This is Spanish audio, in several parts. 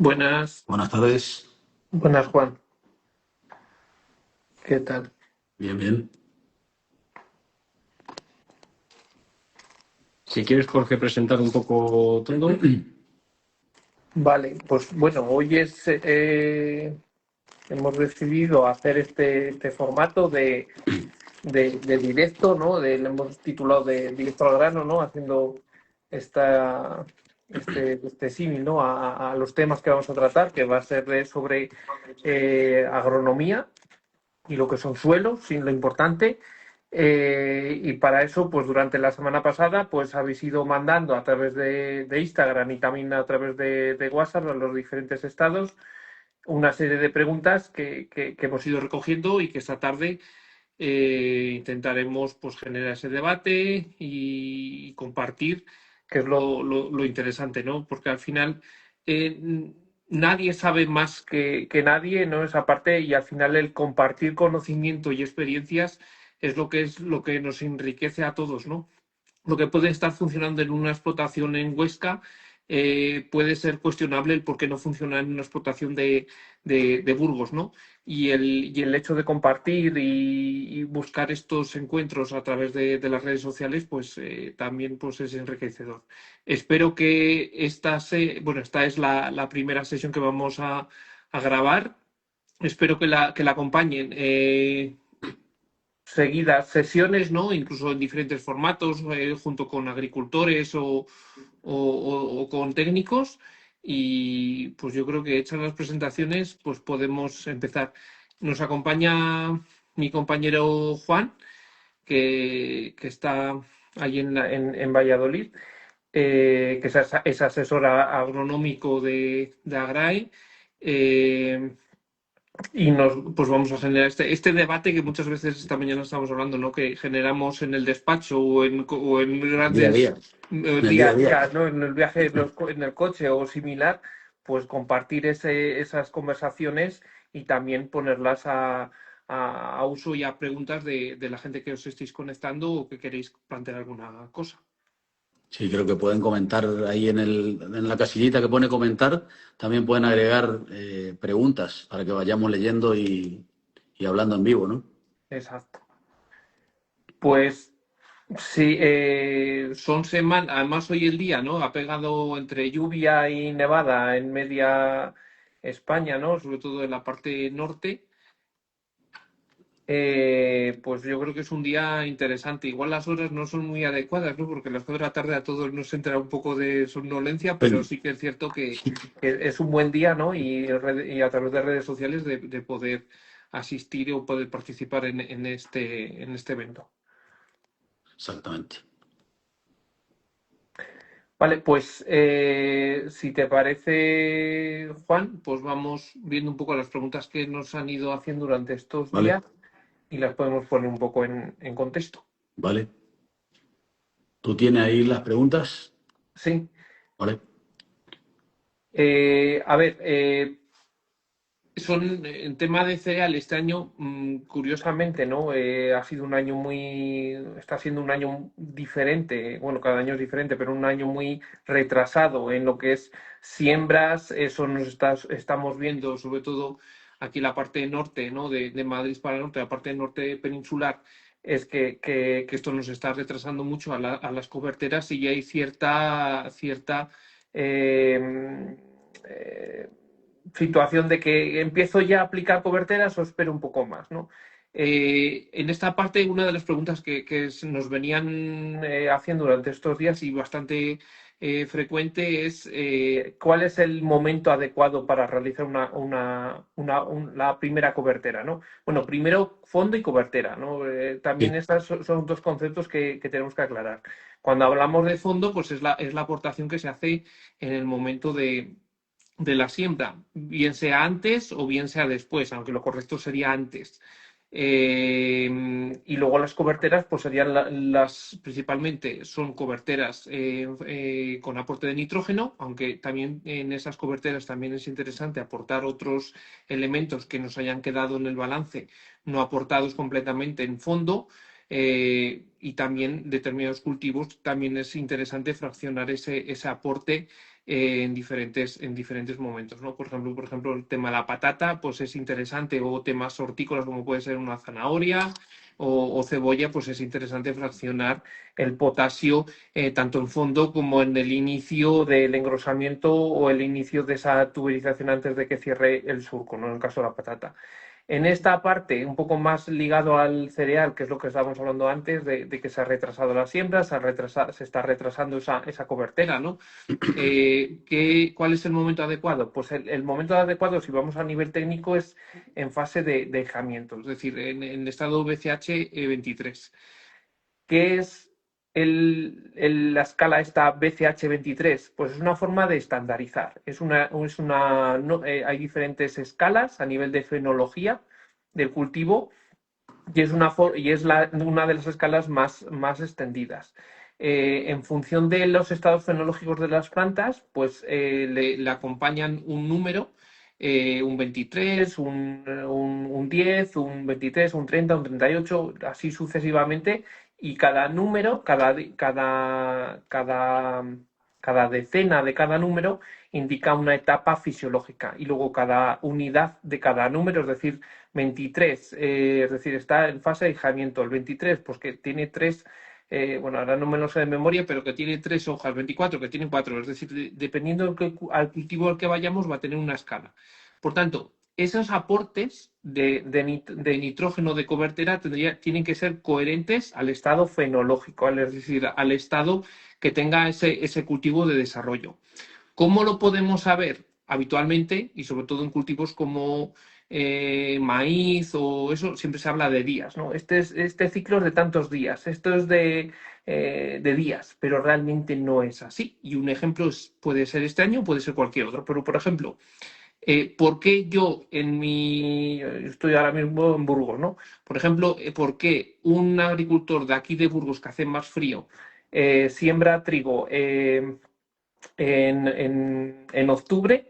Buenas, Buenas tardes. buenas Juan, ¿qué tal? Bien, bien. Si quieres, Jorge, presentar un poco todo. Vale, pues bueno, hemos decidido hacer este formato de directo, ¿no? Le hemos titulado de directo al grano, ¿no? Haciendo esta, este símil, ¿no? A los temas que vamos a tratar, que va a ser sobre agronomía y lo que son suelos, sin lo importante. Y para eso, pues durante la semana pasada, pues habéis ido mandando a través de Instagram y también a través de WhatsApp a los diferentes estados una serie de preguntas que hemos ido recogiendo y que esta tarde intentaremos pues generar ese debate y compartir, que es lo interesante, ¿no? Porque al final nadie sabe más que nadie, ¿no? Esa parte, y al final el compartir conocimiento y experiencias es lo que nos enriquece a todos, ¿no? Lo que puede estar funcionando en una explotación en Huesca puede ser cuestionable el por qué no funciona en una explotación de Burgos, ¿no? Y el hecho de compartir y buscar estos encuentros a través de las redes sociales, pues también pues, es enriquecedor. Espero que bueno, esta es la primera sesión que vamos a grabar. Espero que la acompañen. Seguidas sesiones, ¿no? Incluso en diferentes formatos, junto con agricultores o con técnicos. Y pues yo creo que hechas las presentaciones, pues podemos empezar. Nos acompaña mi compañero Juan, que está allí en Valladolid, que es asesor agronómico de AGRAE. eh, y pues vamos a generar este debate que muchas veces esta mañana estamos hablando, ¿no? Que generamos en el despacho o en Día a día. grandes En el día día a a día. día, ¿no? En el viaje en el coche o similar, pues compartir esas conversaciones y también ponerlas a uso y a preguntas de la gente que os estéis conectando o que queréis plantear alguna cosa. Sí, creo que pueden comentar ahí en la casillita que pone comentar. También pueden agregar preguntas para que vayamos leyendo y hablando en vivo, ¿no? Exacto. Pues sí, son semanas, además hoy el día, ¿no? Ha pegado entre lluvia y nevada en media España, ¿no? Sobre todo en la parte norte. Pues yo creo que es un día interesante. Igual las horas no son muy adecuadas, ¿no? Porque a las 4 de la tarde a todos nos entra un poco de somnolencia, pero Ven. sí que es cierto que es un buen día, ¿no? Y a través de redes sociales de poder asistir o poder participar en este evento. Exactamente. Vale, pues si te parece, Juan, pues vamos viendo un poco las preguntas que nos han ido haciendo durante estos ¿Vale? días y las podemos poner un poco en contexto. ¿Vale? ¿Tú tienes ahí las preguntas? Sí. ¿Vale? A ver, en tema de cereal este año, curiosamente, ¿no? Ha sido un año está siendo un año diferente, bueno, cada año es diferente, pero un año muy retrasado en lo que es siembras. Eso estamos viendo, sobre todo aquí la parte norte, ¿no? De Madrid para el norte, la parte norte peninsular, es que esto nos está retrasando mucho a las coberteras y hay cierta eh, eh, situación de que empiezo ya a aplicar coberteras o espero un poco más, ¿no? En esta parte, una de las preguntas que nos venían haciendo durante estos días y bastante frecuente es ¿cuál es el momento adecuado para realizar la primera cobertera, ¿no? Bueno, primero fondo y cobertera, ¿no? También Sí. estos son dos conceptos que tenemos que aclarar. Cuando hablamos de fondo, pues es la aportación que se hace en el momento de la siembra, bien sea antes o bien sea después, aunque lo correcto sería antes. Y luego las coberteras, pues serían principalmente son coberteras con aporte de nitrógeno, aunque también en esas coberteras también es interesante aportar otros elementos que nos hayan quedado en el balance, no aportados completamente en fondo. Y también determinados cultivos, también es interesante fraccionar ese aporte en diferentes momentos, ¿no? Por ejemplo, el tema de la patata, pues es interesante, o temas hortícolas como puede ser una zanahoria o cebolla, pues es interesante fraccionar el potasio tanto en fondo como en el inicio del engrosamiento o el inicio de esa tuberización antes de que cierre el surco, ¿no? En el caso de la patata. En esta parte, un poco más ligado al cereal, que es lo que estábamos hablando antes, de que se ha retrasado la siembra, se está retrasando esa cobertera, ¿no? ¿Cuál es el momento adecuado? Pues el momento adecuado, si vamos a nivel técnico, es en fase de dejamiento, es decir, en estado BCH 23. ¿Qué es la escala esta BCH 23? Pues es una forma de estandarizar. Hay diferentes escalas a nivel de fenología del cultivo y es una de las escalas más extendidas. En función de los estados fenológicos de las plantas, pues le acompañan un número, un 23, un 10, un 23, un 30, un 38, así sucesivamente, y cada número, cada decena de cada número indica una etapa fisiológica, y luego cada unidad de cada número, es decir, 23, es decir, está en fase de aislamiento. El 23, pues que tiene tres, bueno, ahora no me lo sé de memoria, pero que tiene tres hojas, 24, que tiene cuatro, es decir, dependiendo al cultivo al que vayamos, va a tener una escala. Por tanto, esos aportes de nitrógeno de cobertera tienen que ser coherentes al estado fenológico, es decir, al estado que tenga ese cultivo de desarrollo. ¿Cómo lo podemos saber? Habitualmente, y sobre todo en cultivos como maíz o eso, siempre se habla de días, ¿no? Este ciclo es de tantos días, esto es de días, pero realmente no es así. Y un ejemplo puede ser este año, puede ser cualquier otro. Pero, por ejemplo, ¿por qué estoy ahora mismo en Burgos, ¿no? Por ejemplo, ¿por qué un agricultor de aquí de Burgos que hace más frío siembra trigo en octubre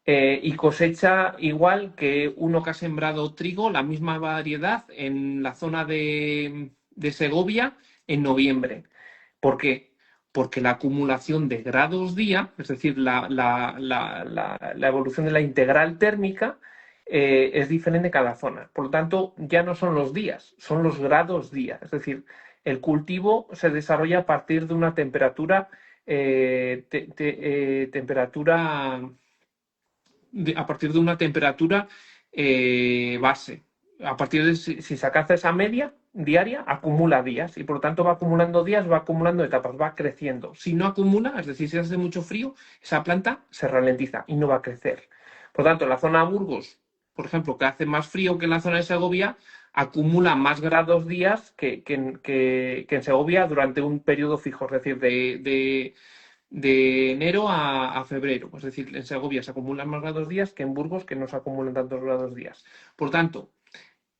y cosecha igual que uno que ha sembrado trigo, la misma variedad, en la zona de Segovia en noviembre? ¿Por qué? Porque la acumulación de grados día, es decir, la evolución de la integral térmica, es diferente en cada zona. Por lo tanto, ya no son los días, son los grados día. Es decir, el cultivo se desarrolla a partir de una temperatura, a partir de una temperatura base. A partir de si se alcanza esa media diaria, acumula días y por lo tanto va acumulando días, va acumulando etapas, va creciendo. Si no acumula, es decir, si hace mucho frío, esa planta se ralentiza y no va a crecer. Por lo tanto, en la zona de Burgos, por ejemplo, que hace más frío que en la zona de Segovia, acumula más grados días que en Segovia durante un periodo fijo, es decir, de enero a febrero. Es decir, en Segovia se acumulan más grados días que en Burgos, que no se acumulan tantos grados días. Por tanto,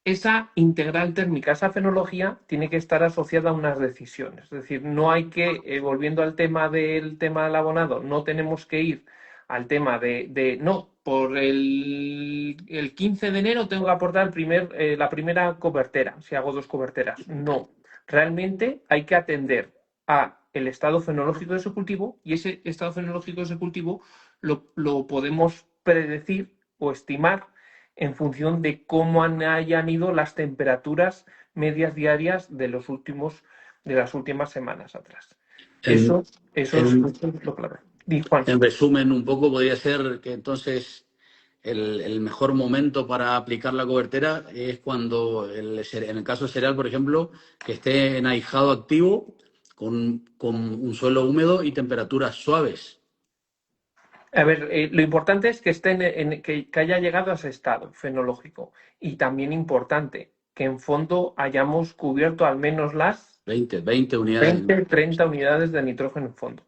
esa integral térmica, esa fenología, tiene que estar asociada a unas decisiones. Es decir, no hay que, volviendo al tema del abonado, no tenemos que ir al tema no, por el 15 de enero tengo que aportar la primera cobertera, si hago dos coberteras. No, realmente hay que atender a el estado fenológico de ese cultivo, y ese estado fenológico de ese cultivo lo podemos predecir o estimar en función de cómo hayan ido las temperaturas medias diarias de las últimas semanas atrás. En, Eso es en, lo clave. Juan. en resumen, un poco podría ser que entonces el mejor momento para aplicar la cobertera es cuando, en el caso cereal, por ejemplo, que esté en ahijado activo, con un suelo húmedo y temperaturas suaves. A ver, lo importante es que que haya llegado a ese estado fenológico, y también importante que en fondo hayamos cubierto al menos las 20 unidades. 20-30 unidades de nitrógeno en fondo.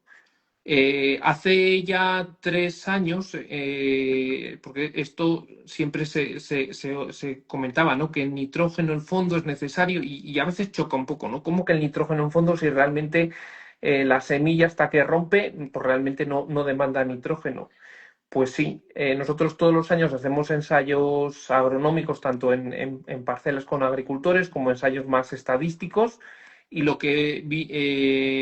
Hace ya 3 años, porque esto siempre se comentaba, ¿no? Que el nitrógeno en fondo es necesario, y a veces choca un poco, ¿no? ¿Cómo que el nitrógeno en fondo, si realmente la semilla, hasta que rompe, pues realmente no demanda nitrógeno? Pues sí, nosotros todos los años hacemos ensayos agronómicos, tanto en parcelas con agricultores como ensayos más estadísticos, y lo que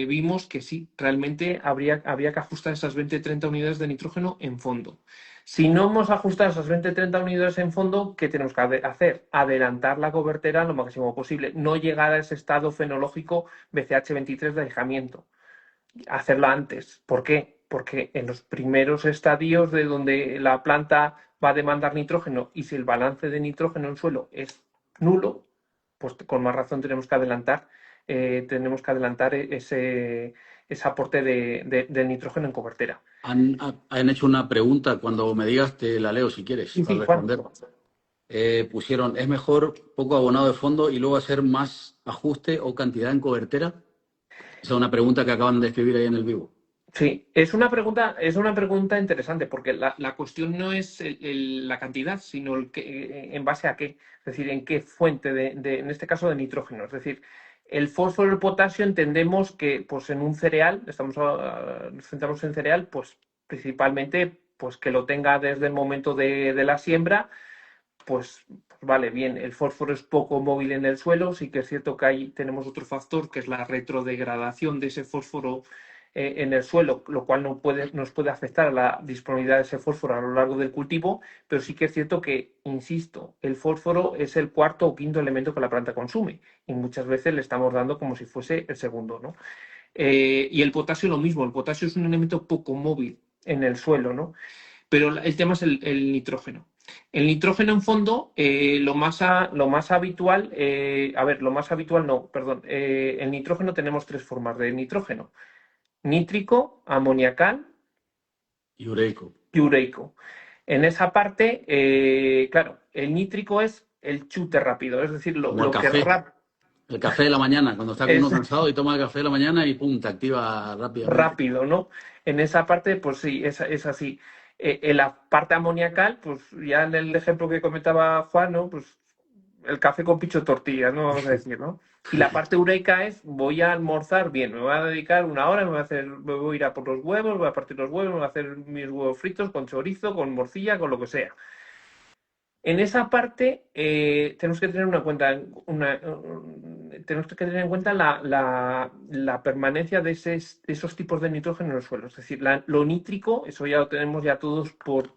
vimos que sí, realmente habría que ajustar esas 20-30 unidades de nitrógeno en fondo. Si no hemos ajustado esas 20-30 unidades en fondo, ¿qué tenemos que hacer? Adelantar la cobertera lo máximo posible, no llegar a ese estado fenológico BCH23 de alejamiento, hacerlo antes. ¿Por qué? Porque en los primeros estadios de donde la planta va a demandar nitrógeno y si el balance de nitrógeno en suelo es nulo, pues con más razón tenemos que adelantar ese aporte de nitrógeno en cobertera. Han hecho una pregunta, cuando me digas te la leo si quieres, Sí, para sí, Juan. responder. Pusieron, ¿es mejor poco abonado de fondo y luego hacer más ajuste o cantidad en cobertera? Esa es una pregunta que acaban de escribir ahí en el vivo. Sí, es una pregunta interesante, porque la cuestión no es la cantidad, sino en base a qué, es decir, en qué fuente en este caso de nitrógeno. Es decir, el fósforo y el potasio entendemos que pues en un cereal, nos centramos en cereal, pues principalmente pues que lo tenga desde el momento de la siembra, pues vale, bien, el fósforo es poco móvil en el suelo, sí que es cierto que ahí tenemos otro factor que es la retrodegradación de ese fósforo en el suelo, lo cual nos puede afectar a la disponibilidad de ese fósforo a lo largo del cultivo, pero sí que es cierto que, insisto, el fósforo es el cuarto o quinto elemento que la planta consume y muchas veces le estamos dando como si fuese el segundo, ¿no? Y el potasio lo mismo, el potasio es un elemento poco móvil en el suelo, ¿no? Pero el tema es el nitrógeno. El nitrógeno en fondo, lo más habitual, lo más habitual no, perdón, el nitrógeno tenemos tres formas de nitrógeno: nítrico, amoniacal Y ureico. y ureico. En esa parte, claro, el nítrico es el chute rápido, es decir, Como el lo que café. El café de la mañana, cuando está uno es cansado y toma el café de la mañana y pum, te activa rápidamente. rápido, ¿no? En esa parte, pues sí, es así. En la parte amoniacal, pues ya en el ejemplo que comentaba Juan, ¿no? Pues el café con picho tortilla, ¿no? Vamos a decir, ¿no? Y la parte ureica es, voy a almorzar bien, me voy a dedicar una hora, me voy a ir a por los huevos, voy a partir los huevos, me voy a hacer mis huevos fritos con chorizo, con morcilla, con lo que sea. En esa parte tenemos que tener tenemos que tener en cuenta la permanencia de esos tipos de nitrógeno en el suelo. Es decir, lo nítrico, eso ya lo tenemos ya todos por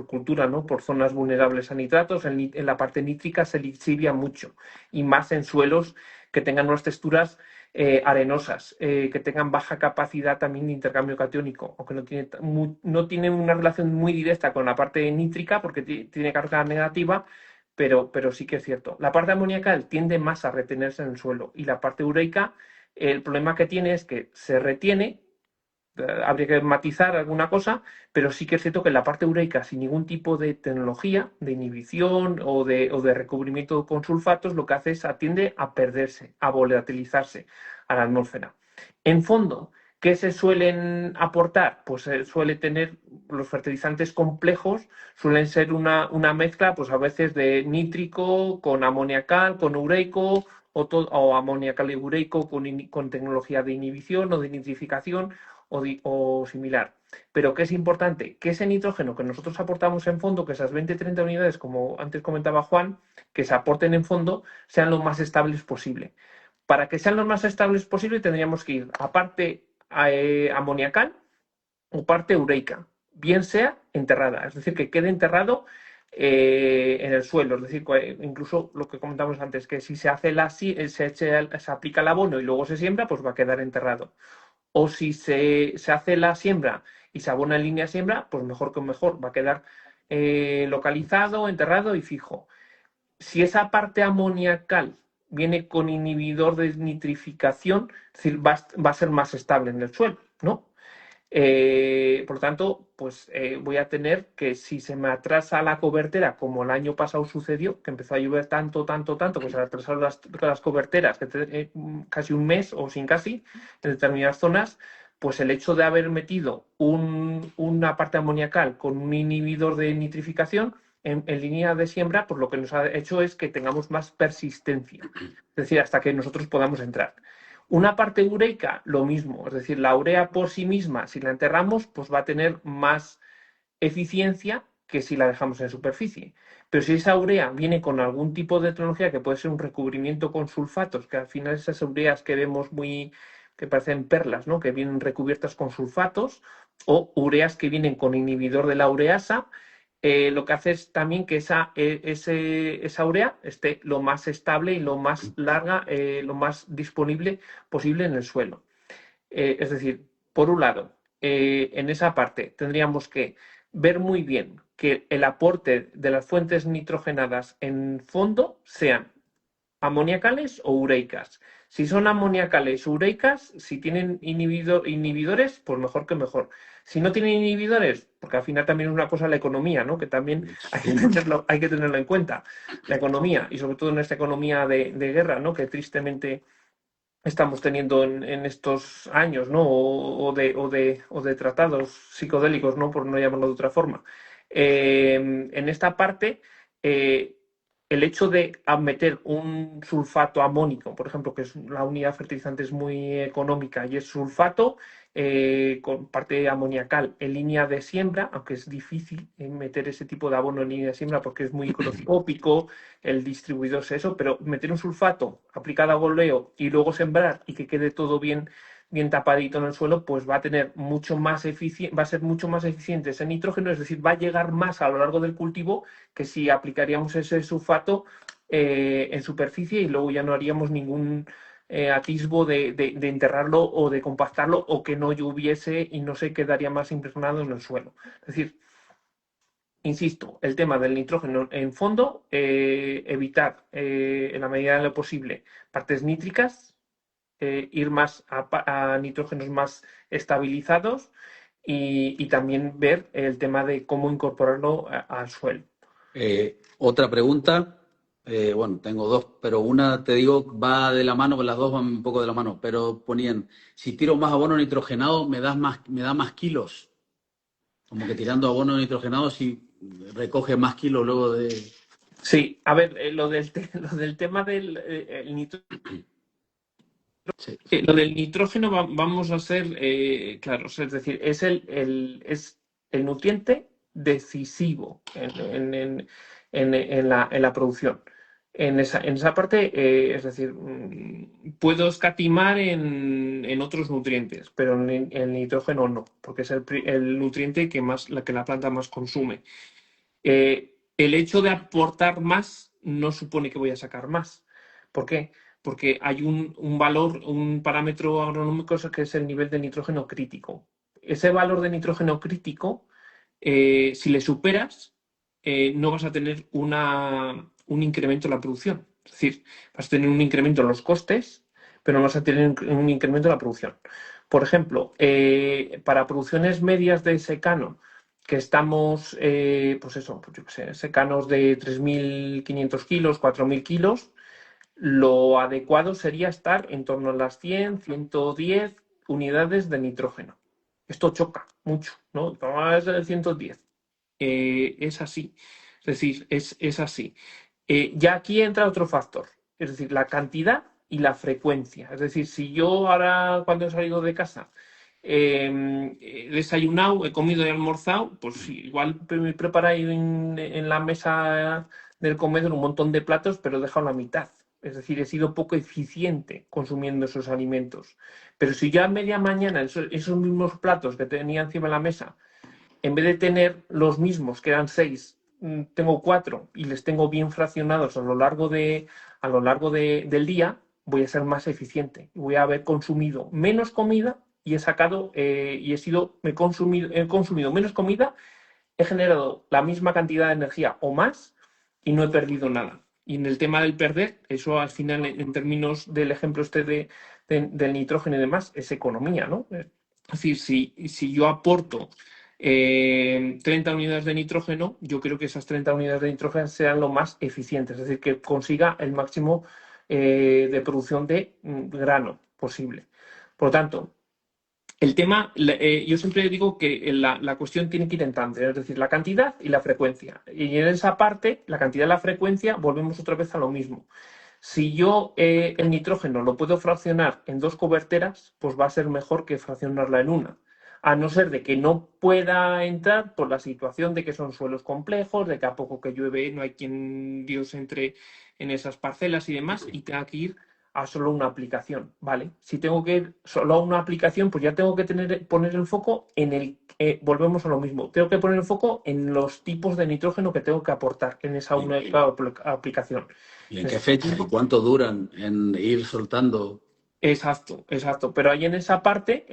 cultura, ¿no? Por zonas vulnerables a nitratos. En la parte nítrica se lixivia mucho, y más en suelos que tengan unas texturas arenosas, que tengan baja capacidad también de intercambio catiónico, o que no tienen una relación muy directa con la parte nítrica porque tiene carga negativa, pero sí que es cierto. La parte amoníaca tiende más a retenerse en el suelo, y la parte ureica, el problema que tiene es que se retiene. Habría que matizar alguna cosa, pero sí que es cierto que la parte ureica, sin ningún tipo de tecnología de inhibición o de recubrimiento con sulfatos, lo que hace es tiende a perderse, a volatilizarse a la atmósfera. En fondo, ¿qué se suelen aportar? Pues suele tener los fertilizantes complejos, suelen ser una mezcla, pues a veces de nítrico con amoniacal, con ureico, o amoniacal y ureico con tecnología de inhibición o de nitrificación o similar. Pero ¿qué es importante? Que ese nitrógeno que nosotros aportamos en fondo, que esas 20-30 unidades, como antes comentaba Juan, que se aporten en fondo, sean lo más estables posible. Para que sean lo más estables posible, tendríamos que ir a parte amoniacal o parte ureica, bien sea enterrada, es decir, que quede enterrado en el suelo. Es decir, incluso lo que comentamos antes, que si se aplica el abono y luego se siembra, pues va a quedar enterrado. O si se hace la siembra y se abona en línea siembra, pues mejor que mejor, va a quedar localizado, enterrado y fijo. Si esa parte amoniacal viene con inhibidor de nitrificación, es decir, va a ser más estable en el suelo, ¿no? Por lo tanto, pues voy a tener que, si se me atrasa la cobertera, como el año pasado sucedió, que empezó a llover tanto, que se atrasaron las coberteras, casi un mes o sin casi, en determinadas zonas, pues el hecho de haber metido una parte amoniacal con un inhibidor de nitrificación en línea de siembra, pues lo que nos ha hecho es que tengamos más persistencia, es decir, hasta que nosotros podamos entrar. Una parte ureica, lo mismo, es decir, la urea por sí misma, si la enterramos, pues va a tener más eficiencia que si la dejamos en superficie. Pero si esa urea viene con algún tipo de tecnología que puede ser un recubrimiento con sulfatos, que al final esas ureas que vemos que parecen perlas, ¿no? Que vienen recubiertas con sulfatos, o ureas que vienen con inhibidor de la ureasa, lo que hace es también que esa urea esté lo más estable y lo más larga, lo más disponible posible en el suelo. Es decir, por un lado, en esa parte tendríamos que ver muy bien que el aporte de las fuentes nitrogenadas en fondo sean amoniacales o ureicas. Si son amoniacales o ureicas, si tienen inhibidores, pues mejor que mejor. Si no tienen inhibidores, porque al final también es una cosa la economía, ¿no? Que también hay que tenerlo en cuenta. La economía, y sobre todo en esta economía de guerra, ¿no? Que tristemente estamos teniendo en estos años, ¿no? O de tratados psicodélicos, ¿no? Por no llamarlo de otra forma. En esta parte, eh, el hecho de meter un sulfato amónico, por ejemplo, que es la unidad fertilizante es muy económica y es sulfato con parte amoniacal en línea de siembra, aunque es difícil meter ese tipo de abono en línea de siembra porque es muy microscópico, el distribuidor es eso, pero meter un sulfato aplicado a goleo y luego sembrar y que quede todo bien tapadito en el suelo, pues va a tener mucho más va a ser mucho más eficiente ese nitrógeno, es decir, va a llegar más a lo largo del cultivo que si aplicaríamos ese sulfato en superficie y luego ya no haríamos ningún atisbo de enterrarlo o de compactarlo o que no lloviese y no se quedaría más impregnado en el suelo. Es decir, insisto, el tema del nitrógeno en fondo, evitar en la medida de lo posible partes nítricas, ir más a nitrógenos más estabilizados y también ver el tema de cómo incorporarlo al suelo. Otra pregunta, bueno, tengo dos, pero una te digo va de la mano, las dos van un poco de la mano, pero ponían, si tiro más abono nitrogenado, me da más kilos. Como que tirando abono nitrogenado si recoge más kilos luego de... Sí, a ver, lo del tema del Sí. lo del nitrógeno vamos a ser claros, es decir, es el nutriente decisivo en la producción. En esa parte, es decir, puedo escatimar en otros nutrientes, pero en el nitrógeno no, porque es el nutriente que la planta más consume. El hecho de aportar más no supone que voy a sacar más. ¿Por qué? Porque hay un valor, un parámetro agronómico que es el nivel de nitrógeno crítico. Ese valor de nitrógeno crítico, si le superas, no vas a tener un incremento en la producción. Es decir, vas a tener un incremento en los costes, pero no vas a tener un incremento en la producción. Por ejemplo, para producciones medias de secano, que estamos, pues eso, pues yo qué sé, secanos de 3.500 kilos, 4.000 kilos, lo adecuado sería estar en torno a las 100, 110 unidades de nitrógeno. Esto choca mucho, ¿no? Es el 110. Es así. Es decir, es así. Ya aquí entra otro factor, es decir, la cantidad y la frecuencia. Es decir, si yo ahora, cuando he salido de casa, he desayunado, he comido y almorzado, pues sí, igual me he preparado en la mesa del comedor un montón de platos, pero he dejado la mitad. Es decir, he sido poco eficiente consumiendo esos alimentos. Pero si yo a media mañana esos mismos platos que tenía encima de la mesa, en vez de tener los mismos, que eran 6, tengo 4 y les tengo bien fraccionados a lo largo del día, voy a ser más eficiente. Voy a haber consumido menos comida y he consumido menos comida, he generado la misma cantidad de energía o más y no he perdido nada. Y en el tema del perder, eso al final, en términos del ejemplo del nitrógeno y demás, es economía, ¿no? Es decir, si yo aporto 30 unidades de nitrógeno, yo creo que esas 30 unidades de nitrógeno sean lo más eficientes, es decir, que consiga el máximo de producción de grano posible. Por lo tanto, el tema, yo siempre digo que la cuestión tiene que ir en tándem, es decir, la cantidad y la frecuencia. Y en esa parte, la cantidad y la frecuencia, volvemos otra vez a lo mismo. Si yo el nitrógeno lo puedo fraccionar en 2 coberteras, pues va a ser mejor que fraccionarla en una. a no ser de que no pueda entrar por la situación de que son suelos complejos, de que a poco que llueve no hay quien Dios entre en esas parcelas y demás, y tenga que ir a solo una aplicación, ¿vale? Si tengo que ir solo a una aplicación, pues ya tengo que poner el foco en volvemos a lo mismo, tengo que poner el foco en los tipos de nitrógeno que tengo que aportar en esa única aplicación. ¿Y en qué fecha y cuánto duran en ir soltando? Exacto, exacto. Pero ahí en esa parte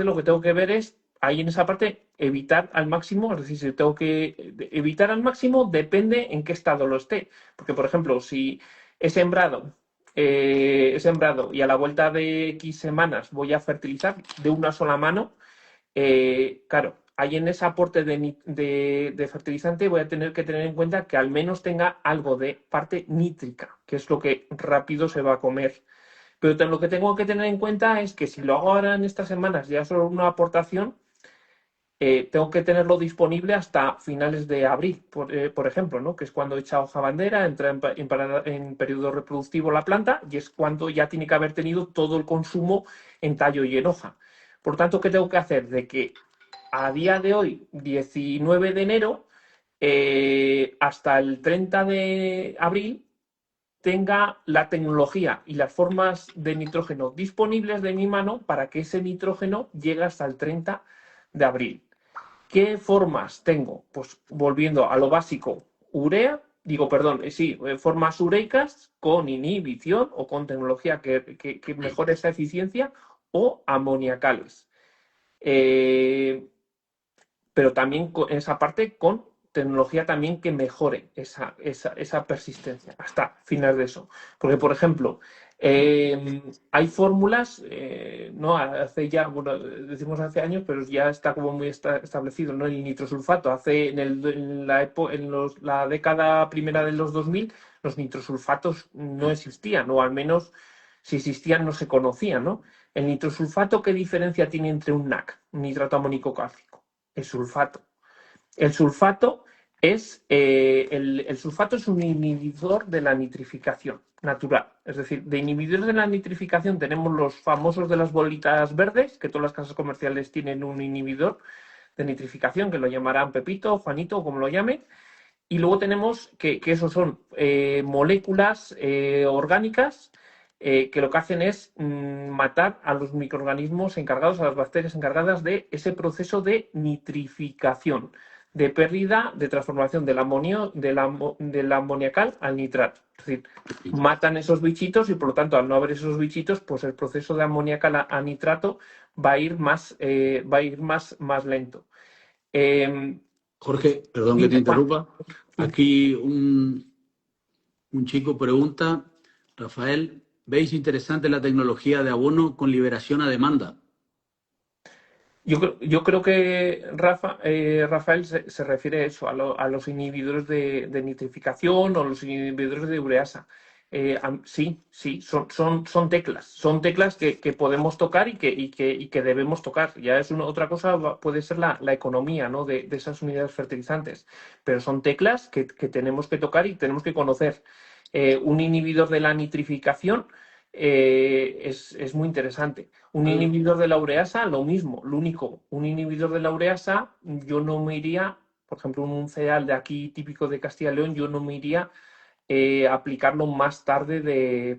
lo que tengo que ver es, ahí en esa parte, evitar al máximo, es decir, si tengo que evitar al máximo, depende en qué estado lo esté. Porque, por ejemplo, si he sembrado y a la vuelta de X semanas voy a fertilizar de una sola mano, claro, ahí en ese aporte de fertilizante voy a tener que tener en cuenta que al menos tenga algo de parte nítrica, que es lo que rápido se va a comer. Pero lo que tengo que tener en cuenta es que si lo hago ahora en estas semanas ya solo una aportación, tengo que tenerlo disponible hasta finales de abril, por ejemplo, ¿no? Que es cuando echa hoja bandera, entra en periodo reproductivo la planta y es cuando ya tiene que haber tenido todo el consumo en tallo y en hoja. Por tanto, ¿qué tengo que hacer? De que a día de hoy, 19 de enero, hasta el 30 de abril, tenga la tecnología y las formas de nitrógeno disponibles de mi mano para que ese nitrógeno llegue hasta el 30 de abril. ¿Qué formas tengo? Pues volviendo a lo básico, formas ureicas con inhibición o con tecnología que mejore esa eficiencia o amoniacales. Pero también en esa parte con tecnología también que mejore esa persistencia hasta finales de eso. Porque, por ejemplo, hay fórmulas, no hace ya, bueno, decimos hace años, pero ya está como muy establecido, ¿no? El nitrosulfato. Hace la década primera de los 2000, los nitrosulfatos no existían, o al menos si existían no se conocían, ¿no? El nitrosulfato, ¿qué diferencia tiene entre un NaC, un nitrato amónico cálcico? El sulfato. El sulfato el sulfato es un inhibidor de la nitrificación natural. Es decir, de inhibidores de la nitrificación tenemos los famosos de las bolitas verdes, que todas las casas comerciales tienen un inhibidor de nitrificación, que lo llamarán Pepito, Juanito, o como lo llamen. Y luego tenemos que esos son moléculas orgánicas que lo que hacen es matar a los microorganismos encargados, a las bacterias encargadas de ese proceso de nitrificación, de pérdida, de transformación del amoniacal al nitrato. Es decir, matan esos bichitos y por lo tanto al no haber esos bichitos, pues el proceso de amoniacal a nitrato va a ir más lento. Jorge, perdón que te interrumpa. Aquí un chico pregunta, Rafael, ¿veis interesante la tecnología de abono con liberación a demanda? Yo creo que Rafael se refiere a eso, a los inhibidores de nitrificación o los inhibidores de ureasa. Sí, son teclas que podemos tocar y que debemos tocar. Ya es otra cosa, puede ser la economía, ¿no? de esas unidades fertilizantes, pero son teclas que tenemos que tocar y tenemos que conocer. Un inhibidor de la nitrificación es muy interesante. Un inhibidor de la ureasa, lo mismo, lo único, un inhibidor de la ureasa, yo no me iría, por ejemplo, un cereal de aquí típico de Castilla y León, yo no me iría a aplicarlo más tarde de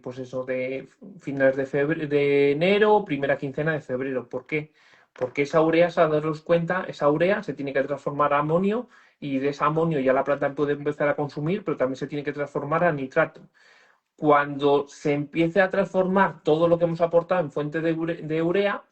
finales de enero, primera quincena de febrero. ¿Por qué? Porque esa ureasa, daros cuenta, esa urea se tiene que transformar a amonio y de ese amonio ya la planta puede empezar a consumir, pero también se tiene que transformar a nitrato. Cuando se empiece a transformar todo lo que hemos aportado en fuente de urea,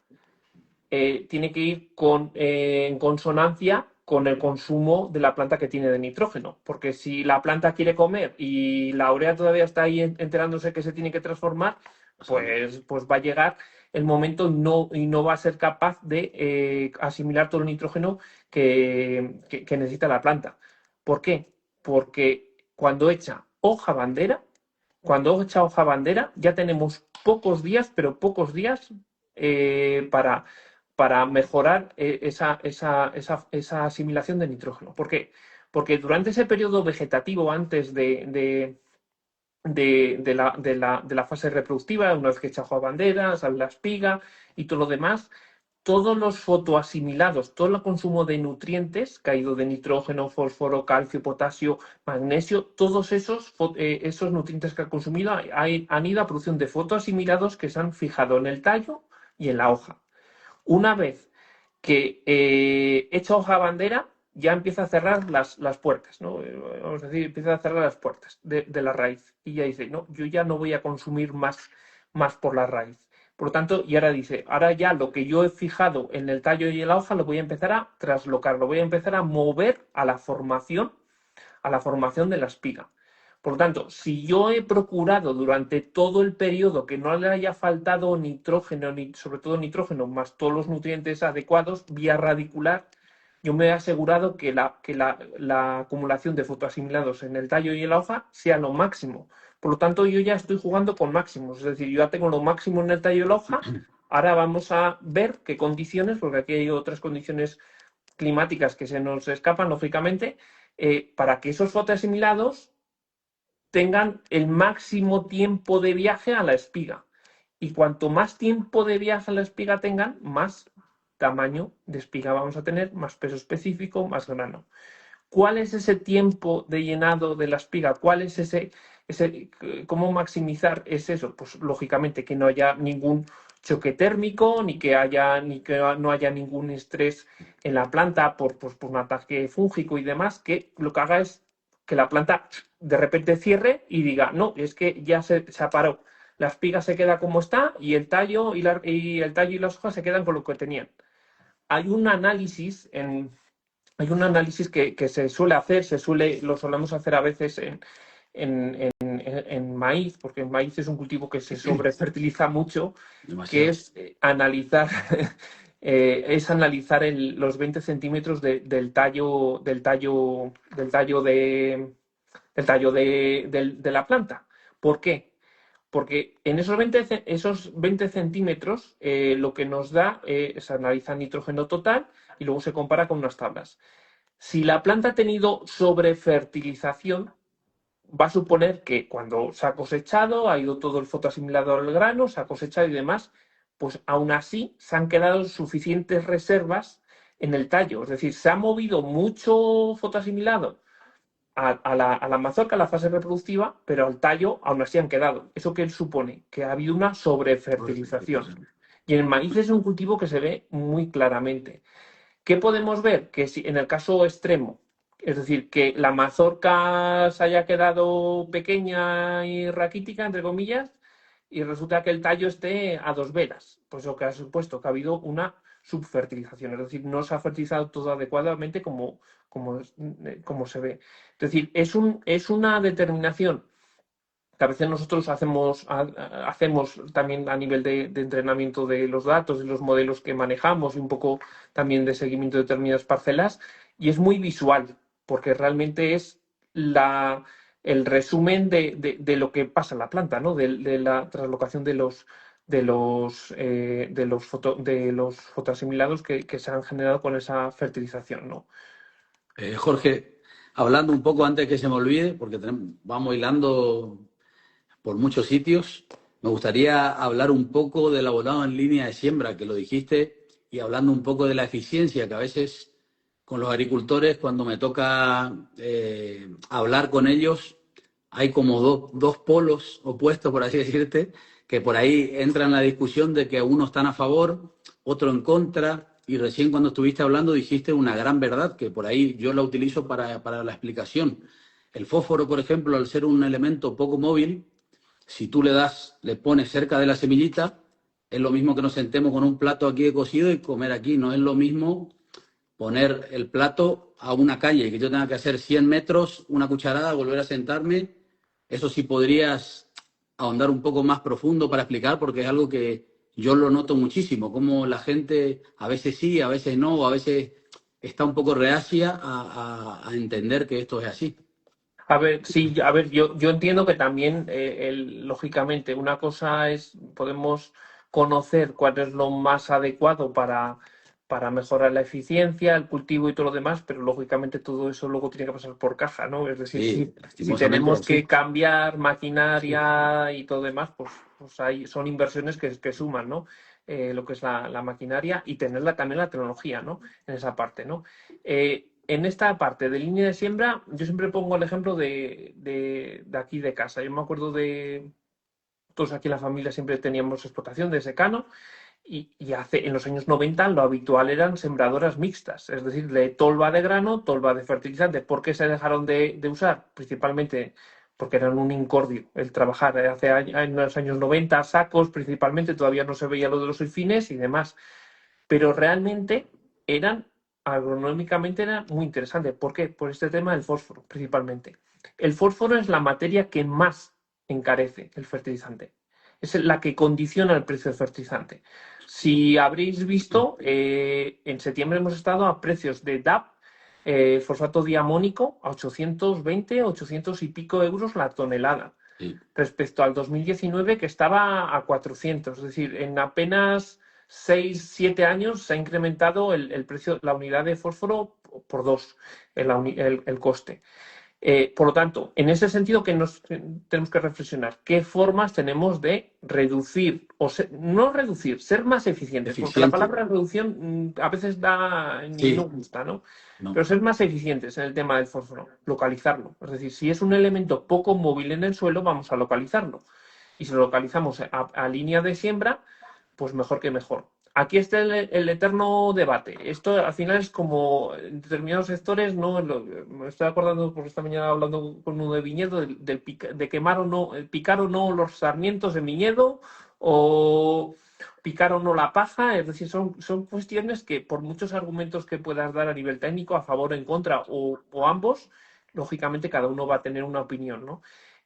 tiene que ir en consonancia con el consumo de la planta que tiene de nitrógeno. Porque si la planta quiere comer y la urea todavía está ahí enterándose que se tiene que transformar, pues va a llegar el momento y no va a ser capaz de asimilar todo el nitrógeno que necesita la planta. ¿Por qué? Porque cuando echa hoja bandera, ya tenemos pocos días, pero pocos días para mejorar esa asimilación de nitrógeno. ¿Por qué? Porque durante ese periodo vegetativo antes de la fase reproductiva, una vez que echa hoja bandera, sale la espiga y todo lo demás, todos los fotoasimilados, todo el consumo de nutrientes, caído de nitrógeno, fósforo, calcio, potasio, magnesio, todos esos nutrientes que ha consumido han ido a producción de fotoasimilados que se han fijado en el tallo y en la hoja. Una vez que echa hoja bandera, ya empieza a cerrar las puertas, ¿no? Vamos a decir, empieza a cerrar las puertas de la raíz. Y ya dice, no, yo ya no voy a consumir más por la raíz. Por lo tanto, y ahora dice, ahora ya lo que yo he fijado en el tallo y en la hoja lo voy a empezar a traslocar, lo voy a empezar a mover a la formación de la espiga. Por lo tanto, si yo he procurado durante todo el periodo que no le haya faltado nitrógeno, ni sobre todo nitrógeno, más todos los nutrientes adecuados, vía radicular, yo me he asegurado que la acumulación de fotoasimilados en el tallo y en la hoja sea lo máximo. Por lo tanto, yo ya estoy jugando con máximos, es decir, yo ya tengo lo máximo en el tallo y la hoja. Ahora vamos a ver qué condiciones, porque aquí hay otras condiciones climáticas que se nos escapan, lógicamente, para que esos fotoasimilados tengan el máximo tiempo de viaje a la espiga. Y cuanto más tiempo de viaje a la espiga tengan, más tamaño de espiga vamos a tener, más peso específico, más grano. ¿Cuál es ese tiempo de llenado de la espiga? ¿Cuál es cómo maximizar eso? Pues lógicamente que no haya ningún choque térmico, ni que no haya ningún estrés en la planta por un ataque fúngico y demás, que lo que haga es que la planta de repente cierre y diga, no, es que ya se paró. La espiga se queda como está y el tallo y las hojas se quedan con lo que tenían. Hay un análisis que se suele hacer, lo solemos hacer a veces en maíz, porque el maíz es un cultivo que se sobrefertiliza mucho, que es analizar los 20 centímetros del tallo de la planta. ¿Por qué? Porque en esos 20 centímetros lo que nos da es analizar nitrógeno total y luego se compara con unas tablas. Si la planta ha tenido sobrefertilización, va a suponer que cuando se ha cosechado, ha ido todo el fotoasimilado al grano, se ha cosechado y demás, pues aún así se han quedado suficientes reservas en el tallo. Es decir, se ha movido mucho fotoasimilado a la mazorca, a la fase reproductiva, pero al tallo aún así han quedado. ¿Eso qué supone? Que ha habido una sobrefertilización. Y en el maíz es un cultivo que se ve muy claramente. ¿Qué podemos ver? Que si en el caso extremo, es decir, que la mazorca se haya quedado pequeña y raquítica, entre comillas, y resulta que el tallo esté a 2 velas, pues lo que ha supuesto que ha habido una subfertilización, es decir, no se ha fertilizado todo adecuadamente como se ve. Es decir, es una determinación que a veces nosotros hacemos también a nivel de entrenamiento de los datos, de los modelos que manejamos y un poco también de seguimiento de determinadas parcelas, y es muy visual, porque realmente es el resumen de lo que pasa en la planta, ¿no? De la traslocación de los fotoasimilados que se han generado con esa fertilización, ¿no? Jorge, hablando un poco antes que se me olvide, porque vamos hilando por muchos sitios, me gustaría hablar un poco del abonado en línea de siembra, que lo dijiste, y hablando un poco de la eficiencia, que a veces con los agricultores, cuando me toca hablar con ellos, hay como dos polos opuestos, por así decirte, que por ahí entra en la discusión de que unos están a favor, otro en contra, y recién cuando estuviste hablando dijiste una gran verdad, que por ahí yo la utilizo para la explicación. El fósforo, por ejemplo, al ser un elemento poco móvil, si tú le pones cerca de la semillita, es lo mismo que nos sentemos con un plato aquí de cocido y comer aquí. No es lo mismo poner el plato a una calle y que yo tenga que hacer 100 metros, una cucharada, volver a sentarme. Eso sí podrías ahondar un poco más profundo para explicar, porque es algo que yo lo noto muchísimo, como la gente a veces sí, a veces no, a veces está un poco reacia a entender que esto es así. A ver, sí, a ver, yo entiendo que también, lógicamente, una cosa es, podemos conocer cuál es lo más adecuado para mejorar la eficiencia, el cultivo y todo lo demás, pero lógicamente todo eso luego tiene que pasar por caja, ¿no? Es decir, Sí, si tenemos lastimosamente que sí. cambiar maquinaria y todo demás, pues son inversiones que suman, ¿no? lo que es la maquinaria y tener también la tecnología, ¿no? En esa parte, ¿no? En esta parte de línea de siembra, yo siempre pongo el ejemplo de aquí de casa. Yo me acuerdo todos aquí en la familia siempre teníamos explotación de secano y en los años 90 lo habitual eran sembradoras mixtas, es decir, de tolva de grano, tolva de fertilizante. ¿Por qué se dejaron de usar? Principalmente porque eran un incordio el trabajar en los años 90, sacos principalmente, todavía no se veía lo de los fines y demás, pero realmente agronómicamente era muy interesante. ¿Por qué? Por este tema del fósforo, principalmente. El fósforo es la materia que más encarece el fertilizante. Es la que condiciona el precio del fertilizante. Si habréis visto, en septiembre hemos estado a precios de DAP, fosfato diamónico, a 820, 800 y pico euros la tonelada. Sí. Respecto al 2019 que estaba a 400. Es decir, en apenas 6, 7 años se ha incrementado el precio, la unidad de fósforo por 2, el coste. Por lo tanto, en ese sentido que tenemos que reflexionar, ¿qué formas tenemos de reducir, no reducir, ser más eficientes? Porque la palabra reducción a veces no gusta, ¿no? Pero ser más eficientes en el tema del fósforo, localizarlo. Es decir, si es un elemento poco móvil en el suelo, vamos a localizarlo. Y si lo localizamos a línea de siembra, pues mejor que mejor. Aquí está el eterno debate. Esto al final es como en determinados sectores, ¿no? Me estoy acordando porque esta mañana hablando con uno de viñedo, de quemar o no, picar o no los sarmientos en viñedo, o picar o no la paja. Es decir, son cuestiones que por muchos argumentos que puedas dar a nivel técnico, a favor o en contra, o ambos, lógicamente cada uno va a tener una opinión, ¿no?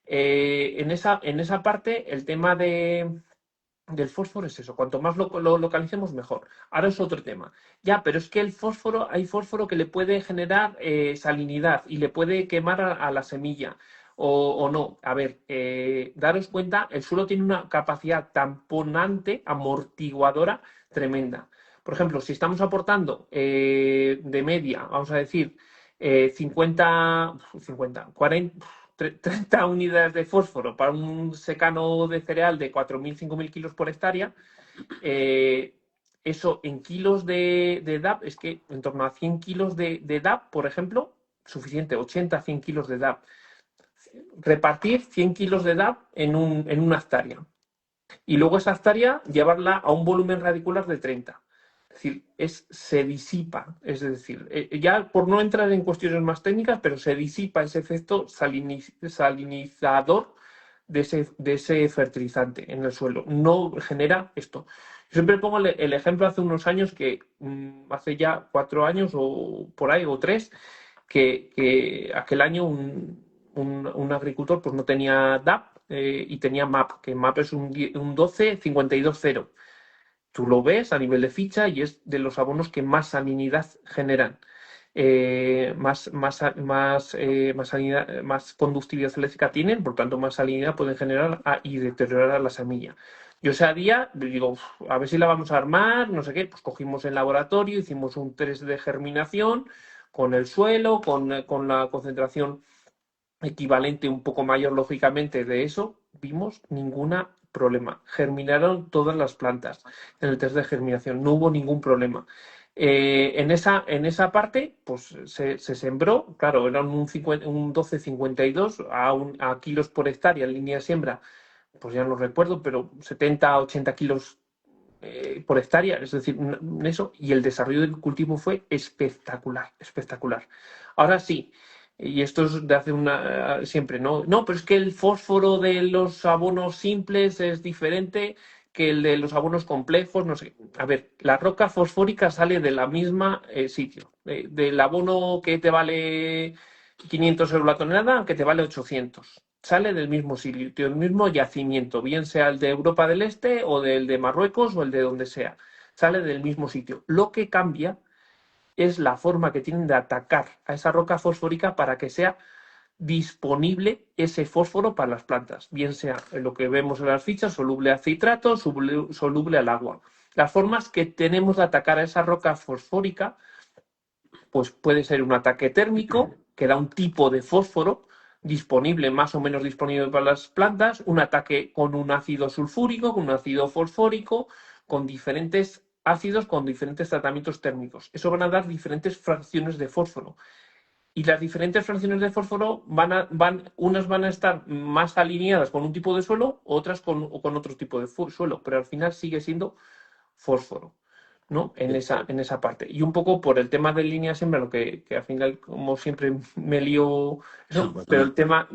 En esa parte, el tema del fósforo es eso, cuanto más lo localicemos mejor. Ahora es otro tema. Ya, pero es que hay fósforo que le puede generar salinidad y le puede quemar a la semilla o no. A ver, daros cuenta, el suelo tiene una capacidad tamponante, amortiguadora tremenda. Por ejemplo, si estamos aportando de media, vamos a decir, 50, 40, 30 unidades de fósforo para un secano de cereal de 4.000, 5.000 kilos por hectárea, eso en kilos de DAP es que en torno a 100 kilos de DAP, por ejemplo, suficiente, 80, 100 kilos de DAP. Repartir 100 kilos de DAP en una hectárea. Y luego esa hectárea llevarla a un volumen radicular de 30. Es decir, se disipa, es decir, ya por no entrar en cuestiones más técnicas, pero se disipa ese efecto salinizador de ese fertilizante en el suelo. No genera esto. Yo siempre pongo el ejemplo hace unos años que, hace ya 4 años o por ahí, o 3, que aquel año un agricultor pues no tenía DAP y tenía MAP, que MAP es un 12-52-0. Tú lo ves a nivel de ficha y es de los abonos que más salinidad generan, más conductividad eléctrica tienen, por tanto más salinidad pueden generar y deteriorar a la semilla. Yo ese día digo, a ver si la vamos a armar, no sé qué, pues cogimos el laboratorio, hicimos un test de germinación con el suelo, con la concentración equivalente un poco mayor, lógicamente, de eso, vimos ninguna problema. Germinaron todas las plantas en el test de germinación, no hubo ningún problema. En esa parte, pues se sembró, claro, eran un 12,52 a kilos por hectárea en línea de siembra, pues ya no recuerdo, pero 70, 80 kilos por hectárea, es decir, eso, y el desarrollo del cultivo fue espectacular, espectacular. Ahora sí, y esto es de hace siempre, ¿no? No, pero es que el fósforo de los abonos simples es diferente que el de los abonos complejos, no sé. A ver, la roca fosfórica sale de la misma sitio. Del abono que te vale 500 euros la tonelada, que te vale 800. Sale del mismo sitio, del mismo yacimiento, bien sea el de Europa del Este o del de Marruecos o el de donde sea. Sale del mismo sitio. Lo que cambia es la forma que tienen de atacar a esa roca fosfórica para que sea disponible ese fósforo para las plantas, bien sea en lo que vemos en las fichas, soluble a citrato, soluble al agua. Las formas que tenemos de atacar a esa roca fosfórica, pues puede ser un ataque térmico, que da un tipo de fósforo disponible, más o menos disponible para las plantas, un ataque con un ácido sulfúrico, con un ácido fosfórico, con diferentes ácidos, con diferentes tratamientos térmicos. Eso van a dar diferentes fracciones de fósforo. Y las diferentes fracciones de fósforo unas van a estar más alineadas con un tipo de suelo, otras con otro tipo de suelo, pero al final sigue siendo fósforo, ¿no? En esa parte. Y un poco por el tema de línea siembra, lo que al final, como siempre, me lío eso, pero el tema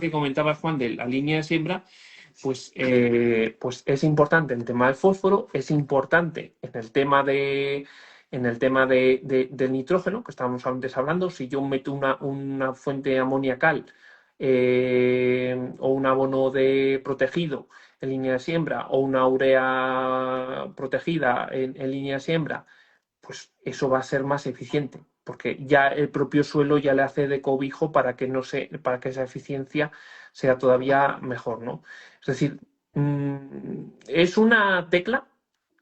que comentaba Juan de la línea de siembra, pues es importante en el tema del fósforo, es importante en el tema del nitrógeno, que estábamos antes hablando. Si yo meto una fuente amoniacal o un abono protegido en línea de siembra o una urea protegida en línea de siembra, pues eso va a ser más eficiente, porque ya el propio suelo ya le hace de cobijo para que esa eficiencia sea todavía mejor, ¿no? Es decir, es una tecla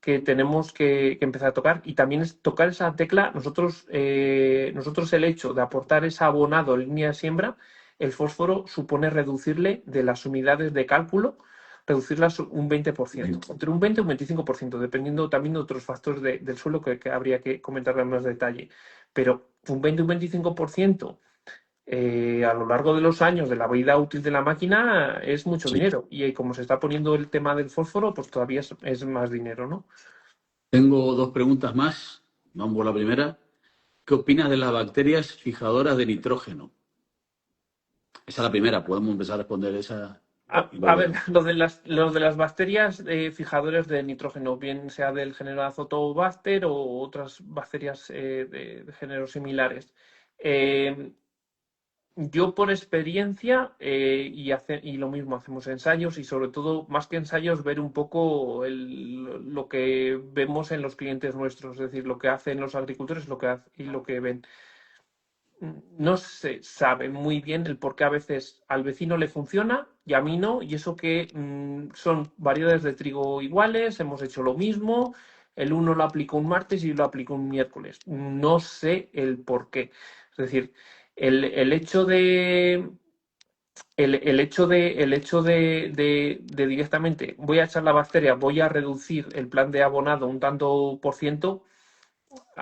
que tenemos que empezar a tocar, y también es tocar esa tecla. Nosotros el hecho de aportar ese abonado en línea de siembra, el fósforo supone reducirle de las unidades de cálculo, reducirlas un 20%, entre un 20 y un 25%, dependiendo también de otros factores del suelo que habría que comentar en más detalle. Pero un 20 y un 25% a lo largo de los años de la vida útil de la máquina es mucho dinero. Y como se está poniendo el tema del fósforo, pues todavía es más dinero, ¿no? Tengo dos preguntas más. Vamos a la primera. ¿Qué opinas de las bacterias fijadoras de nitrógeno? Esa es la primera. Podemos empezar a responder esa. A ver, lo de las bacterias fijadoras de nitrógeno, bien sea del género Azotobacter o otras bacterias de géneros similares. Yo por experiencia y lo mismo, hacemos ensayos y sobre todo, más que ensayos, ver un poco lo que vemos en los clientes nuestros, es decir, lo que hacen los agricultores y lo que ven. No se sabe muy bien el por qué a veces al vecino le funciona y a mí no, y eso que son variedades de trigo iguales, hemos hecho lo mismo, el uno lo aplicó un martes y lo aplicó un miércoles. No sé el por qué. Es decir, el hecho de de directamente voy a echar la bacteria, voy a reducir el plan de abonado un tanto por ciento.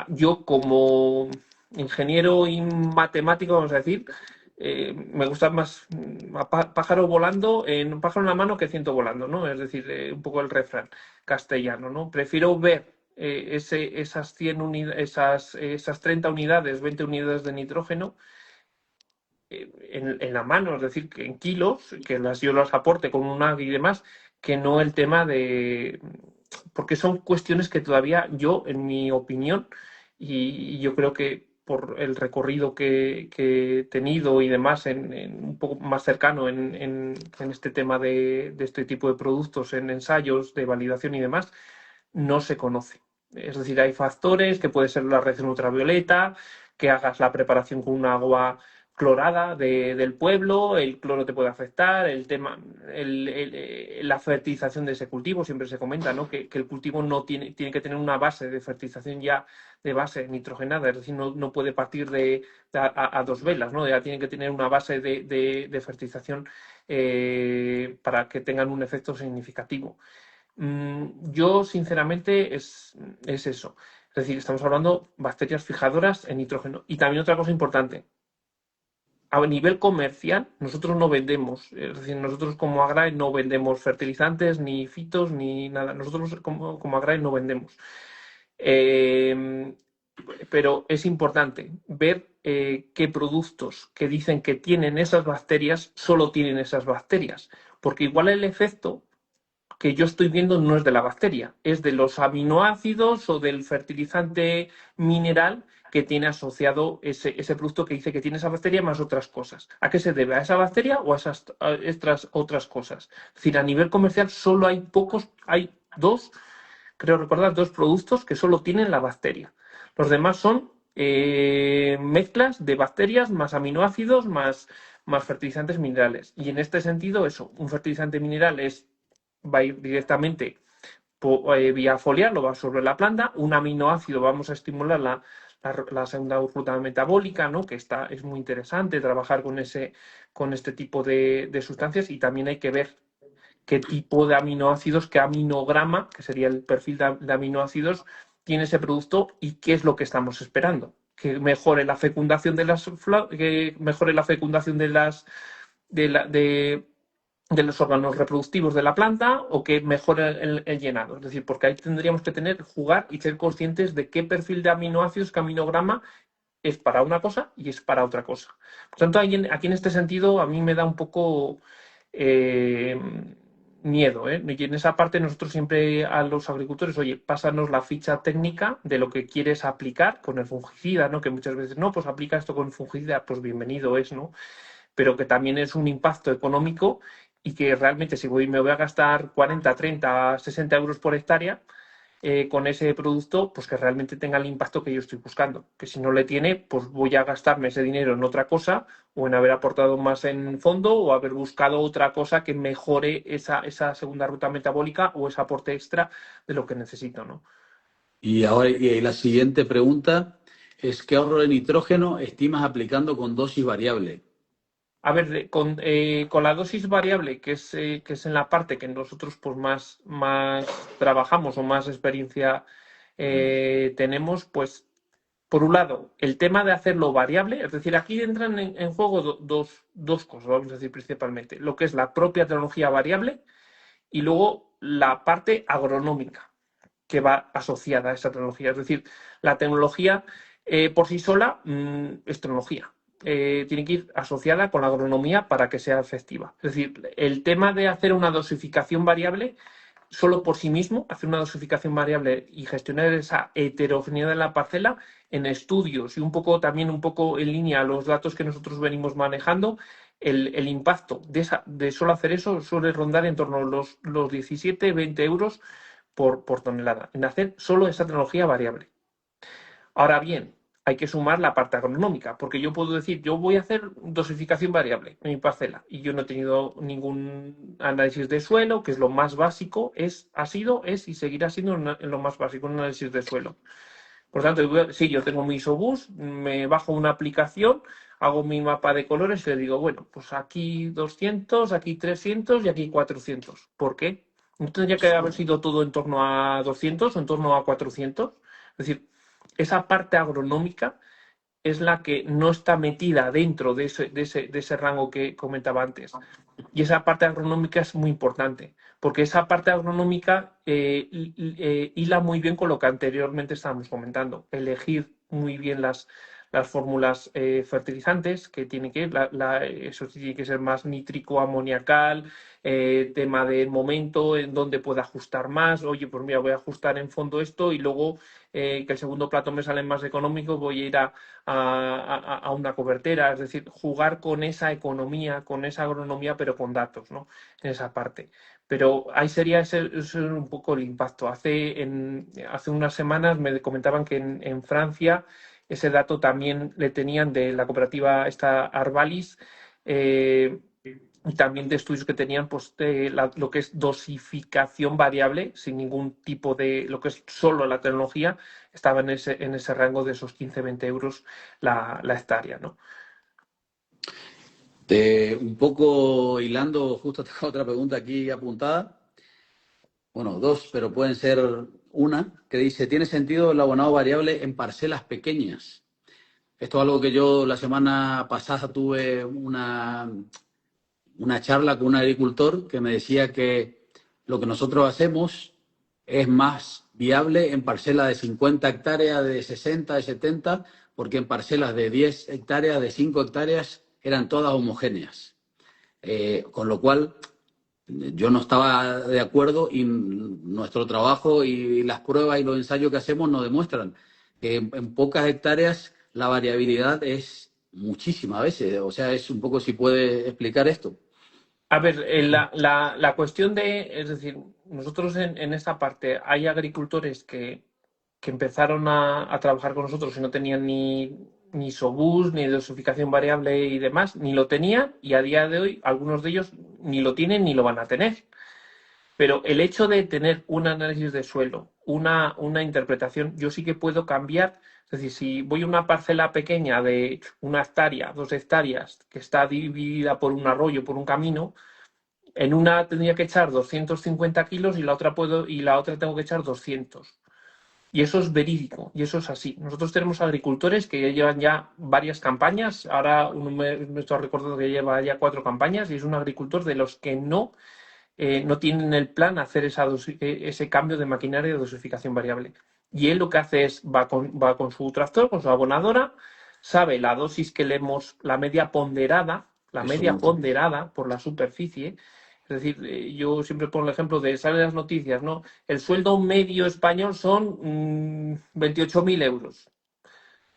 Yo como ingeniero y matemático, vamos a decir, me gusta más pájaro volando, un pájaro en la mano que ciento volando, ¿no? Es decir, un poco el refrán castellano, ¿no? Prefiero ver esas 100 esas 30 unidades, 20 unidades de nitrógeno en la mano, es decir, que en kilos, que yo las aporte con un ag y demás, que no el tema de... Porque son cuestiones que todavía yo, en mi opinión, y yo creo que por el recorrido que he tenido y demás, un poco más cercano en este tema de este tipo de productos, en ensayos de validación y demás, no se conoce. Es decir, hay factores que puede ser la radiación ultravioleta, que hagas la preparación con un agua clorada del pueblo, el cloro te puede afectar, el tema, la fertilización de ese cultivo, siempre se comenta, ¿no? Que el cultivo no tiene que tener una base de fertilización ya de base nitrogenada, es decir, no puede partir a dos velas, ¿no? Ya tiene que tener una base de fertilización para que tengan un efecto significativo. Yo, sinceramente, es eso. Es decir, estamos hablando de bacterias fijadoras en nitrógeno. Y también otra cosa importante, a nivel comercial, nosotros no vendemos, es decir, nosotros como Agrae no vendemos fertilizantes, ni fitos, ni nada. Nosotros como Agrae no vendemos. Pero es importante ver qué productos que dicen que tienen esas bacterias solo tienen esas bacterias. Porque igual el efecto que yo estoy viendo no es de la bacteria, es de los aminoácidos o del fertilizante mineral que tiene asociado ese producto que dice que tiene esa bacteria más otras cosas. ¿A qué se debe? ¿A esa bacteria o a estas otras cosas? Es decir, a nivel comercial solo hay dos, creo recordar, dos productos que solo tienen la bacteria. Los demás son mezclas de bacterias más aminoácidos más fertilizantes minerales. Y en este sentido, eso, un fertilizante mineral va a ir directamente vía foliar, lo va sobre la planta. Un aminoácido, vamos a estimular la segunda ruta metabólica, ¿no? Que es muy interesante trabajar con este tipo de sustancias, y también hay que ver qué tipo de aminoácidos, qué aminograma, que sería el perfil de aminoácidos, tiene ese producto y qué es lo que estamos esperando. Que mejore la fecundación de que mejore la fecundación de, la- de los órganos reproductivos de la planta o que mejore el llenado. Es decir, porque ahí tendríamos que jugar y ser conscientes de qué perfil de aminoácidos, qué aminograma es para una cosa y es para otra cosa. Por tanto, aquí en este sentido a mí me da un poco eh, miedo, ¿eh? Y en esa parte nosotros siempre a los agricultores, oye, pásanos la ficha técnica de lo que quieres aplicar con el fungicida, ¿no? Que muchas veces, no, pues aplica esto con fungicida, pues bienvenido es, ¿no? Pero que también es un impacto económico y que realmente si me voy a gastar 40, 30, 60 euros por hectárea, con ese producto, pues que realmente tenga el impacto que yo estoy buscando. Que si no le tiene, pues voy a gastarme ese dinero en otra cosa o en haber aportado más en fondo o haber buscado otra cosa que mejore esa segunda ruta metabólica o ese aporte extra de lo que necesito, ¿no? Y ahora y la siguiente pregunta es, ¿qué ahorro de nitrógeno estimas aplicando con dosis variable? A ver, con la dosis variable, que es en la parte que nosotros pues más trabajamos o más experiencia tenemos, pues por un lado, el tema de hacerlo variable, es decir, aquí entran en juego dos cosas, vamos a decir principalmente, lo que es la propia tecnología variable y luego la parte agronómica que va asociada a esa tecnología. Es decir, la tecnología por sí sola es tecnología. Tiene que ir asociada con la agronomía para que sea efectiva. Es decir, el tema de hacer una dosificación variable solo por sí mismo, hacer una dosificación variable y gestionar esa heterogeneidad de la parcela en estudios y también un poco en línea a los datos que nosotros venimos manejando, el impacto de solo hacer eso suele rondar en torno a los 17, 20 euros por tonelada, en hacer solo esa tecnología variable. Ahora bien, hay que sumar la parte agronómica, porque yo puedo decir, yo voy a hacer dosificación variable en mi parcela y yo no he tenido ningún análisis de suelo, que es lo más básico, ha sido, es y seguirá siendo lo más básico, un análisis de suelo. Por tanto, sí, yo tengo mi isobús, me bajo una aplicación, hago mi mapa de colores y le digo, bueno, pues aquí 200, aquí 300 y aquí 400. ¿Por qué? ¿No tendría que haber sido todo en torno a 200 o en torno a 400? Es decir, esa parte agronómica es la que no está metida dentro de ese rango que comentaba antes. Y esa parte agronómica es muy importante, porque esa parte agronómica hila muy bien con lo que anteriormente estábamos comentando. Elegir muy bien las fórmulas fertilizantes que tiene que ir, eso sí tiene que ser más nítrico, amoniacal, tema de momento en donde pueda ajustar más. Oye, pues mira, voy a ajustar en fondo esto y luego que el segundo plato me sale más económico, voy a ir a una cobertera, es decir, jugar con esa economía, con esa agronomía, pero con datos, ¿no? En esa parte. Pero ahí sería ese un poco el impacto. Hace unas semanas me comentaban que en Francia ese dato también le tenían de la cooperativa esta Arvalis, y también de estudios que tenían pues, lo que es dosificación variable, sin ningún tipo de, lo que es solo la tecnología, estaba en ese rango de esos 15-20 euros la hectárea, ¿no? Un poco hilando, justo tengo otra pregunta aquí apuntada. Bueno, dos, pero pueden ser una, que dice, ¿tiene sentido el abonado variable en parcelas pequeñas? Esto es algo que yo la semana pasada tuve una charla con un agricultor que me decía que lo que nosotros hacemos es más viable en parcelas de 50 hectáreas, de 60, de 70, porque en parcelas de 10 hectáreas, de 5 hectáreas, eran todas homogéneas. Con lo cual, yo no estaba de acuerdo y nuestro trabajo y las pruebas y los ensayos que hacemos nos demuestran que en pocas hectáreas la variabilidad es muchísima a veces. O sea, es un poco si puede explicar esto. A ver, la cuestión es decir, nosotros en esta parte hay agricultores que empezaron a trabajar con nosotros y no tenían ni SOBUS, ni dosificación variable y demás, ni lo tenían y a día de hoy algunos de ellos ni lo tienen ni lo van a tener. Pero el hecho de tener un análisis de suelo, una interpretación, yo sí que puedo cambiar. Es decir, si voy a una parcela pequeña de 1 hectárea, 2 hectáreas, que está dividida por un arroyo, por un camino, en una tendría que echar 250 kilos y la otra tengo que echar 200. Y eso es verídico, y eso es así. Nosotros tenemos agricultores que ya llevan ya varias campañas. Ahora me estoy recordando que lleva ya 4 campañas y es un agricultor de los que no tienen el plan hacer ese cambio de maquinaria de dosificación variable. Y él lo que hace es, va con su tractor, con su abonadora, sabe la dosis que le hemos, la media ponderada por la superficie. Es decir, yo siempre pongo el ejemplo de, sale las noticias, ¿no? El sueldo medio español son 28.000 euros.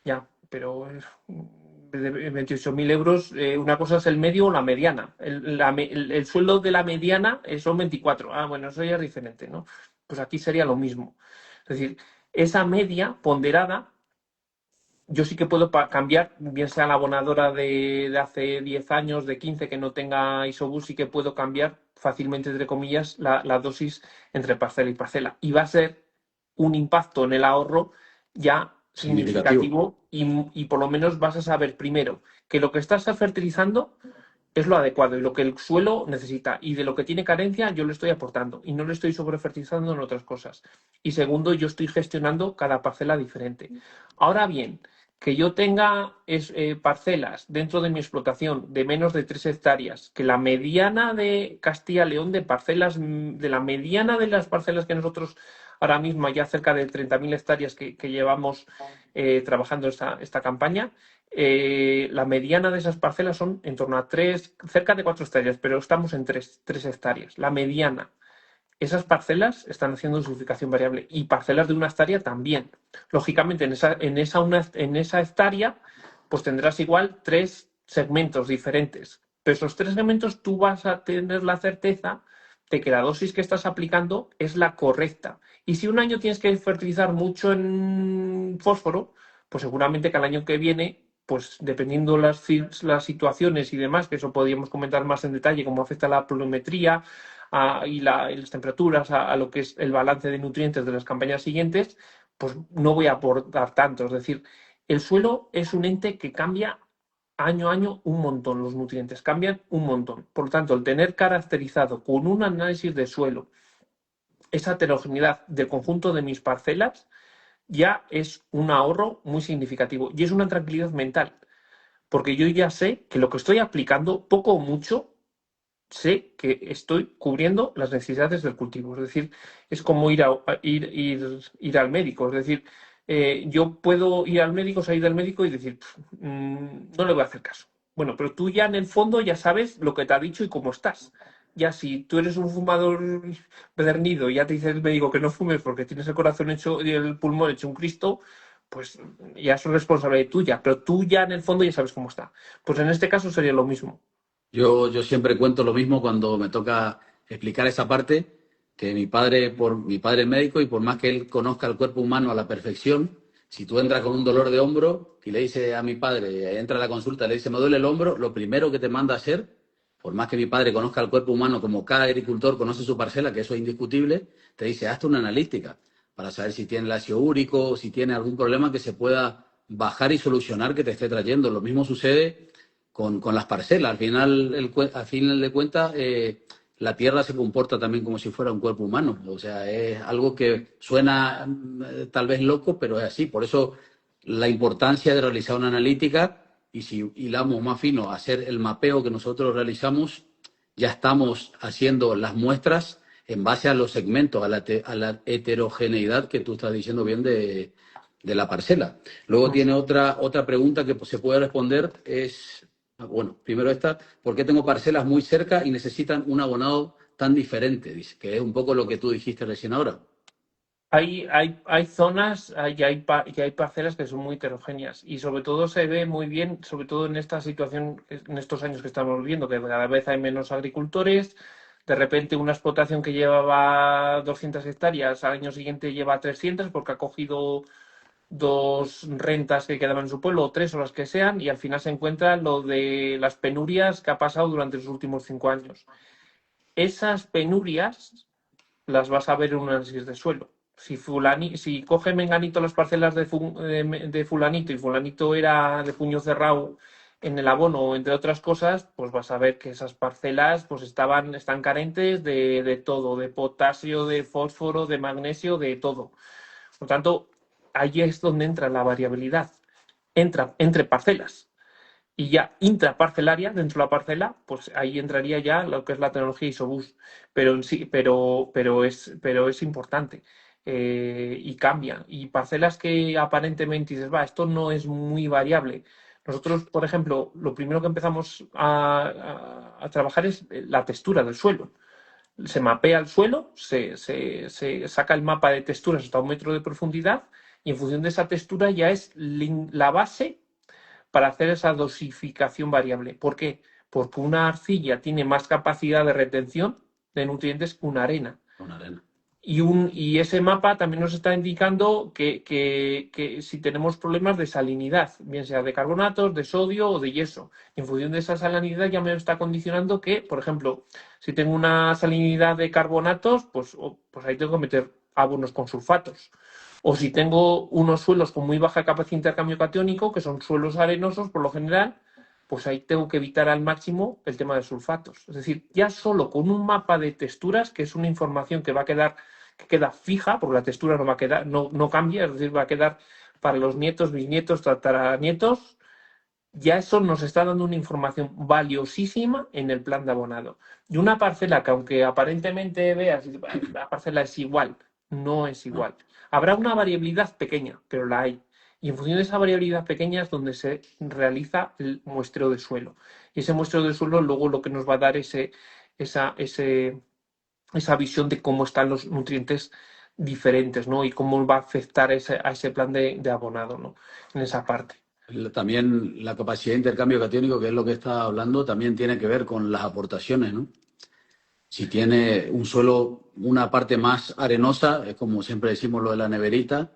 Ya, pero de 28.000 euros, una cosa es el medio o la mediana. El sueldo de la mediana son 24. Ah, bueno, eso ya es diferente, ¿no? Pues aquí sería lo mismo. Es decir, esa media ponderada, yo sí que puedo cambiar, bien sea la abonadora de hace 10 años, de 15, que no tenga isobús, sí que puedo cambiar fácilmente, entre comillas, la dosis entre parcela y parcela. Y va a ser un impacto en el ahorro ya significativo y por lo menos vas a saber primero que lo que estás fertilizando es lo adecuado y lo que el suelo necesita, y de lo que tiene carencia yo le estoy aportando y no le estoy sobrefertilizando en otras cosas. Y segundo, yo estoy gestionando cada parcela diferente. Ahora bien, que yo tenga parcelas dentro de mi explotación de menos de 3 hectáreas, que la mediana de Castilla-León de parcelas, de la mediana de las parcelas que nosotros ahora mismo, ya cerca de 30.000 hectáreas que llevamos trabajando esta campaña, la mediana de esas parcelas son en torno a 3, cerca de 4 hectáreas, pero estamos en 3 hectáreas. La mediana. Esas parcelas están haciendo dosificación variable y parcelas de una hectárea también. Lógicamente, en esa hectárea, pues tendrás igual 3 segmentos diferentes. Pero esos 3 segmentos tú vas a tener la certeza de que la dosis que estás aplicando es la correcta. Y si un año tienes que fertilizar mucho en fósforo, pues seguramente que al año que viene, pues dependiendo las situaciones y demás, que eso podríamos comentar más en detalle, cómo afecta la pluviometría y las temperaturas, a lo que es el balance de nutrientes de las campañas siguientes, pues no voy a aportar tanto. Es decir, el suelo es un ente que cambia año a año un montón, los nutrientes cambian un montón. Por lo tanto, el tener caracterizado con un análisis de suelo esa heterogeneidad del conjunto de mis parcelas ya es un ahorro muy significativo y es una tranquilidad mental, porque yo ya sé que lo que estoy aplicando, poco o mucho, sé que estoy cubriendo las necesidades del cultivo. Es decir, es como ir al médico. Es decir, yo puedo ir al médico, salir del médico y decir, no le voy a hacer caso. Bueno, pero tú ya en el fondo ya sabes lo que te ha dicho y cómo estás. Ya si tú eres un fumador pedernido y ya te dice el médico que no fumes porque tienes el corazón hecho y el pulmón hecho un Cristo, pues ya es responsabilidad tuya. Pero tú ya en el fondo ya sabes cómo está. Pues en este caso sería lo mismo. Yo siempre cuento lo mismo cuando me toca explicar esa parte, que mi padre es médico y por más que él conozca el cuerpo humano a la perfección, si tú entras con un dolor de hombro y le dices a mi padre, entra a la consulta, le dice, me duele el hombro, lo primero que te manda a hacer, por más que mi padre conozca el cuerpo humano como cada agricultor conoce su parcela, que eso es indiscutible, te dice, hazte una analítica para saber si tiene el ácido úrico, si tiene algún problema que se pueda bajar y solucionar que te esté trayendo. Lo mismo sucede con las parcelas. Al final de cuentas, la tierra se comporta también como si fuera un cuerpo humano. O sea, es algo que suena tal vez loco, pero es así. Por eso la importancia de realizar una analítica, y si hilamos más fino, hacer el mapeo que nosotros realizamos, ya estamos haciendo las muestras en base a los segmentos, a la heterogeneidad que tú estás diciendo bien de la parcela. Luego tiene otra pregunta que se puede responder, bueno, primero esta, ¿por qué tengo parcelas muy cerca y necesitan un abonado tan diferente? Dice, que es un poco lo que tú dijiste recién ahora. Hay zonas y hay parcelas que son muy heterogéneas y sobre todo se ve muy bien, sobre todo en esta situación, en estos años que estamos viviendo, que cada vez hay menos agricultores. De repente una explotación que llevaba 200 hectáreas al año siguiente lleva 300 porque ha cogido 2 rentas que quedaban en su pueblo, o 3 o las que sean, y al final se encuentra lo de las penurias que ha pasado durante los últimos 5 años. Esas penurias las vas a ver en un análisis de suelo. Si coge Menganito las parcelas de fulanito y fulanito era de puño cerrado en el abono, entre otras cosas, pues vas a ver que esas parcelas pues están carentes de todo, de potasio, de fósforo, de magnesio, de todo. Por tanto, ahí es donde entra la variabilidad. Entra entre parcelas. Y ya intraparcelaria, dentro de la parcela, pues ahí entraría ya lo que es la tecnología Isobus. Pero en sí, pero es importante. Y cambia. Y parcelas que aparentemente dices, va, esto no es muy variable. Nosotros, por ejemplo, lo primero que empezamos a trabajar es la textura del suelo. Se mapea el suelo, se saca el mapa de texturas hasta 1 metro de profundidad y en función de esa textura ya es la base para hacer esa dosificación variable. ¿Por qué? Porque una arcilla tiene más capacidad de retención de nutrientes que una arena. Una arena. Y ese mapa también nos está indicando que si tenemos problemas de salinidad, bien sea de carbonatos, de sodio o de yeso. En función de esa salinidad ya me está condicionando que, por ejemplo, si tengo una salinidad de carbonatos, pues ahí tengo que meter abonos con sulfatos. O si tengo unos suelos con muy baja capacidad de intercambio catiónico, que son suelos arenosos por lo general, pues ahí tengo que evitar al máximo el tema de sulfatos. Es decir, ya solo con un mapa de texturas, que es una información que va a quedar, que queda fija, porque la textura no va a quedar, no cambia, es decir, va a quedar para los nietos, bisnietos, tataranietos, ya eso nos está dando una información valiosísima en el plan de abonado. Y una parcela que aunque aparentemente veas, la parcela es igual, no es igual. Habrá una variabilidad pequeña, pero la hay. Y en función de esa variabilidad pequeña es donde se realiza el muestreo de suelo. Y ese muestreo de suelo luego lo que nos va a dar esa, esa visión de cómo están los nutrientes diferentes, ¿no? Y cómo va a afectar a ese plan de abonado, ¿no? En esa parte. También la capacidad de intercambio catiónico, que es lo que está hablando, también tiene que ver con las aportaciones, ¿no? Si tiene un suelo, una parte más arenosa, es como siempre decimos lo de la neverita.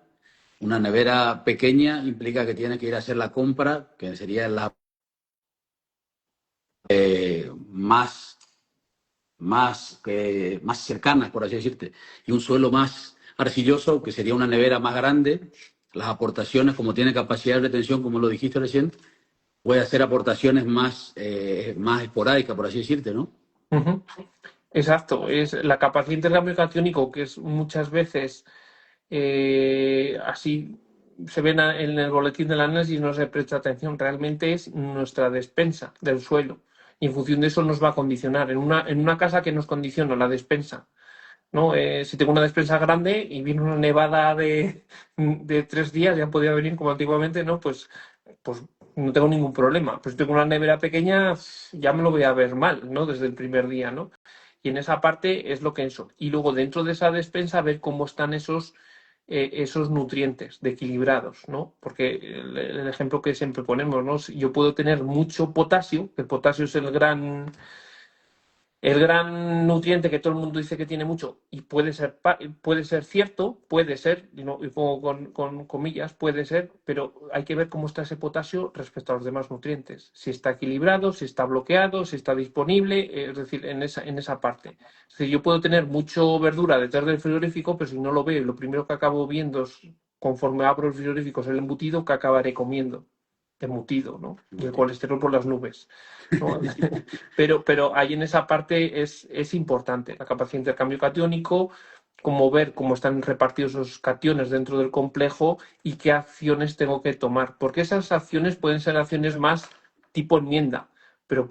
Una nevera pequeña implica que tienes que ir a hacer la compra, que sería la más, más cercanas, por así decirte. Y un suelo más arcilloso, que sería una nevera más grande. Las aportaciones, como tiene capacidad de retención, como lo dijiste recién, puede hacer aportaciones más esporádicas, por así decirte, ¿no? Uh-huh. Exacto, es la capacidad de intercambio catiónico, que es muchas veces así se ven en el boletín del análisis, no se presta atención, realmente es nuestra despensa del suelo. Y en función de eso nos va a condicionar. En una casa que nos condiciona la despensa, ¿no? Si tengo una despensa grande y viene una nevada de 3 días, ya podía venir como antiguamente, ¿no? Pues no tengo ningún problema. Pues si tengo una nevera pequeña, ya me lo voy a ver mal, ¿no? Desde el primer día, ¿no? Y en esa parte es lo que eso. Y luego dentro de esa despensa ver cómo están esos nutrientes de equilibrados, ¿no? Porque el ejemplo que siempre ponemos, ¿no? Si yo puedo tener mucho potasio, el potasio es el gran nutriente que todo el mundo dice que tiene mucho y puede ser cierto, puede ser, y pongo con comillas, puede ser, pero hay que ver cómo está ese potasio respecto a los demás nutrientes. Si está equilibrado, si está bloqueado, si está disponible, es decir, en esa parte. Es decir, yo puedo tener mucho verdura detrás del frigorífico, pero si no lo veo, lo primero que acabo viendo es, conforme abro el frigorífico, es el embutido que acabaré comiendo. Embutido, ¿no? Y el colesterol por las nubes, ¿no? Pero ahí en esa parte es importante la capacidad de intercambio catiónico, como ver cómo están repartidos esos cationes dentro del complejo y qué acciones tengo que tomar. Porque esas acciones pueden ser acciones más tipo enmienda, pero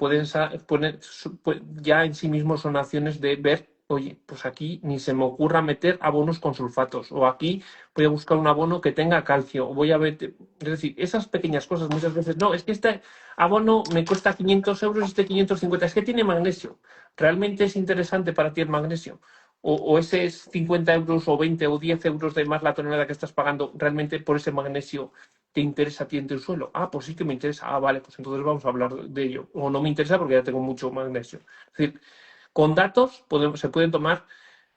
ya en sí mismos son acciones de ver, oye, pues aquí ni se me ocurra meter abonos con sulfatos, o aquí voy a buscar un abono que tenga calcio, o voy a ver, es decir, esas pequeñas cosas muchas veces, no, es que este abono me cuesta 500 euros y este 550, es que tiene magnesio. ¿Realmente es interesante para ti el magnesio? O ese es 50 euros o 20 o 10 euros de más la tonelada que estás pagando, ¿realmente por ese magnesio te interesa a ti en tu suelo? Ah, pues sí que me interesa. Ah, vale, pues entonces vamos a hablar de ello. O no me interesa porque ya tengo mucho magnesio. Es decir, con datos se pueden tomar,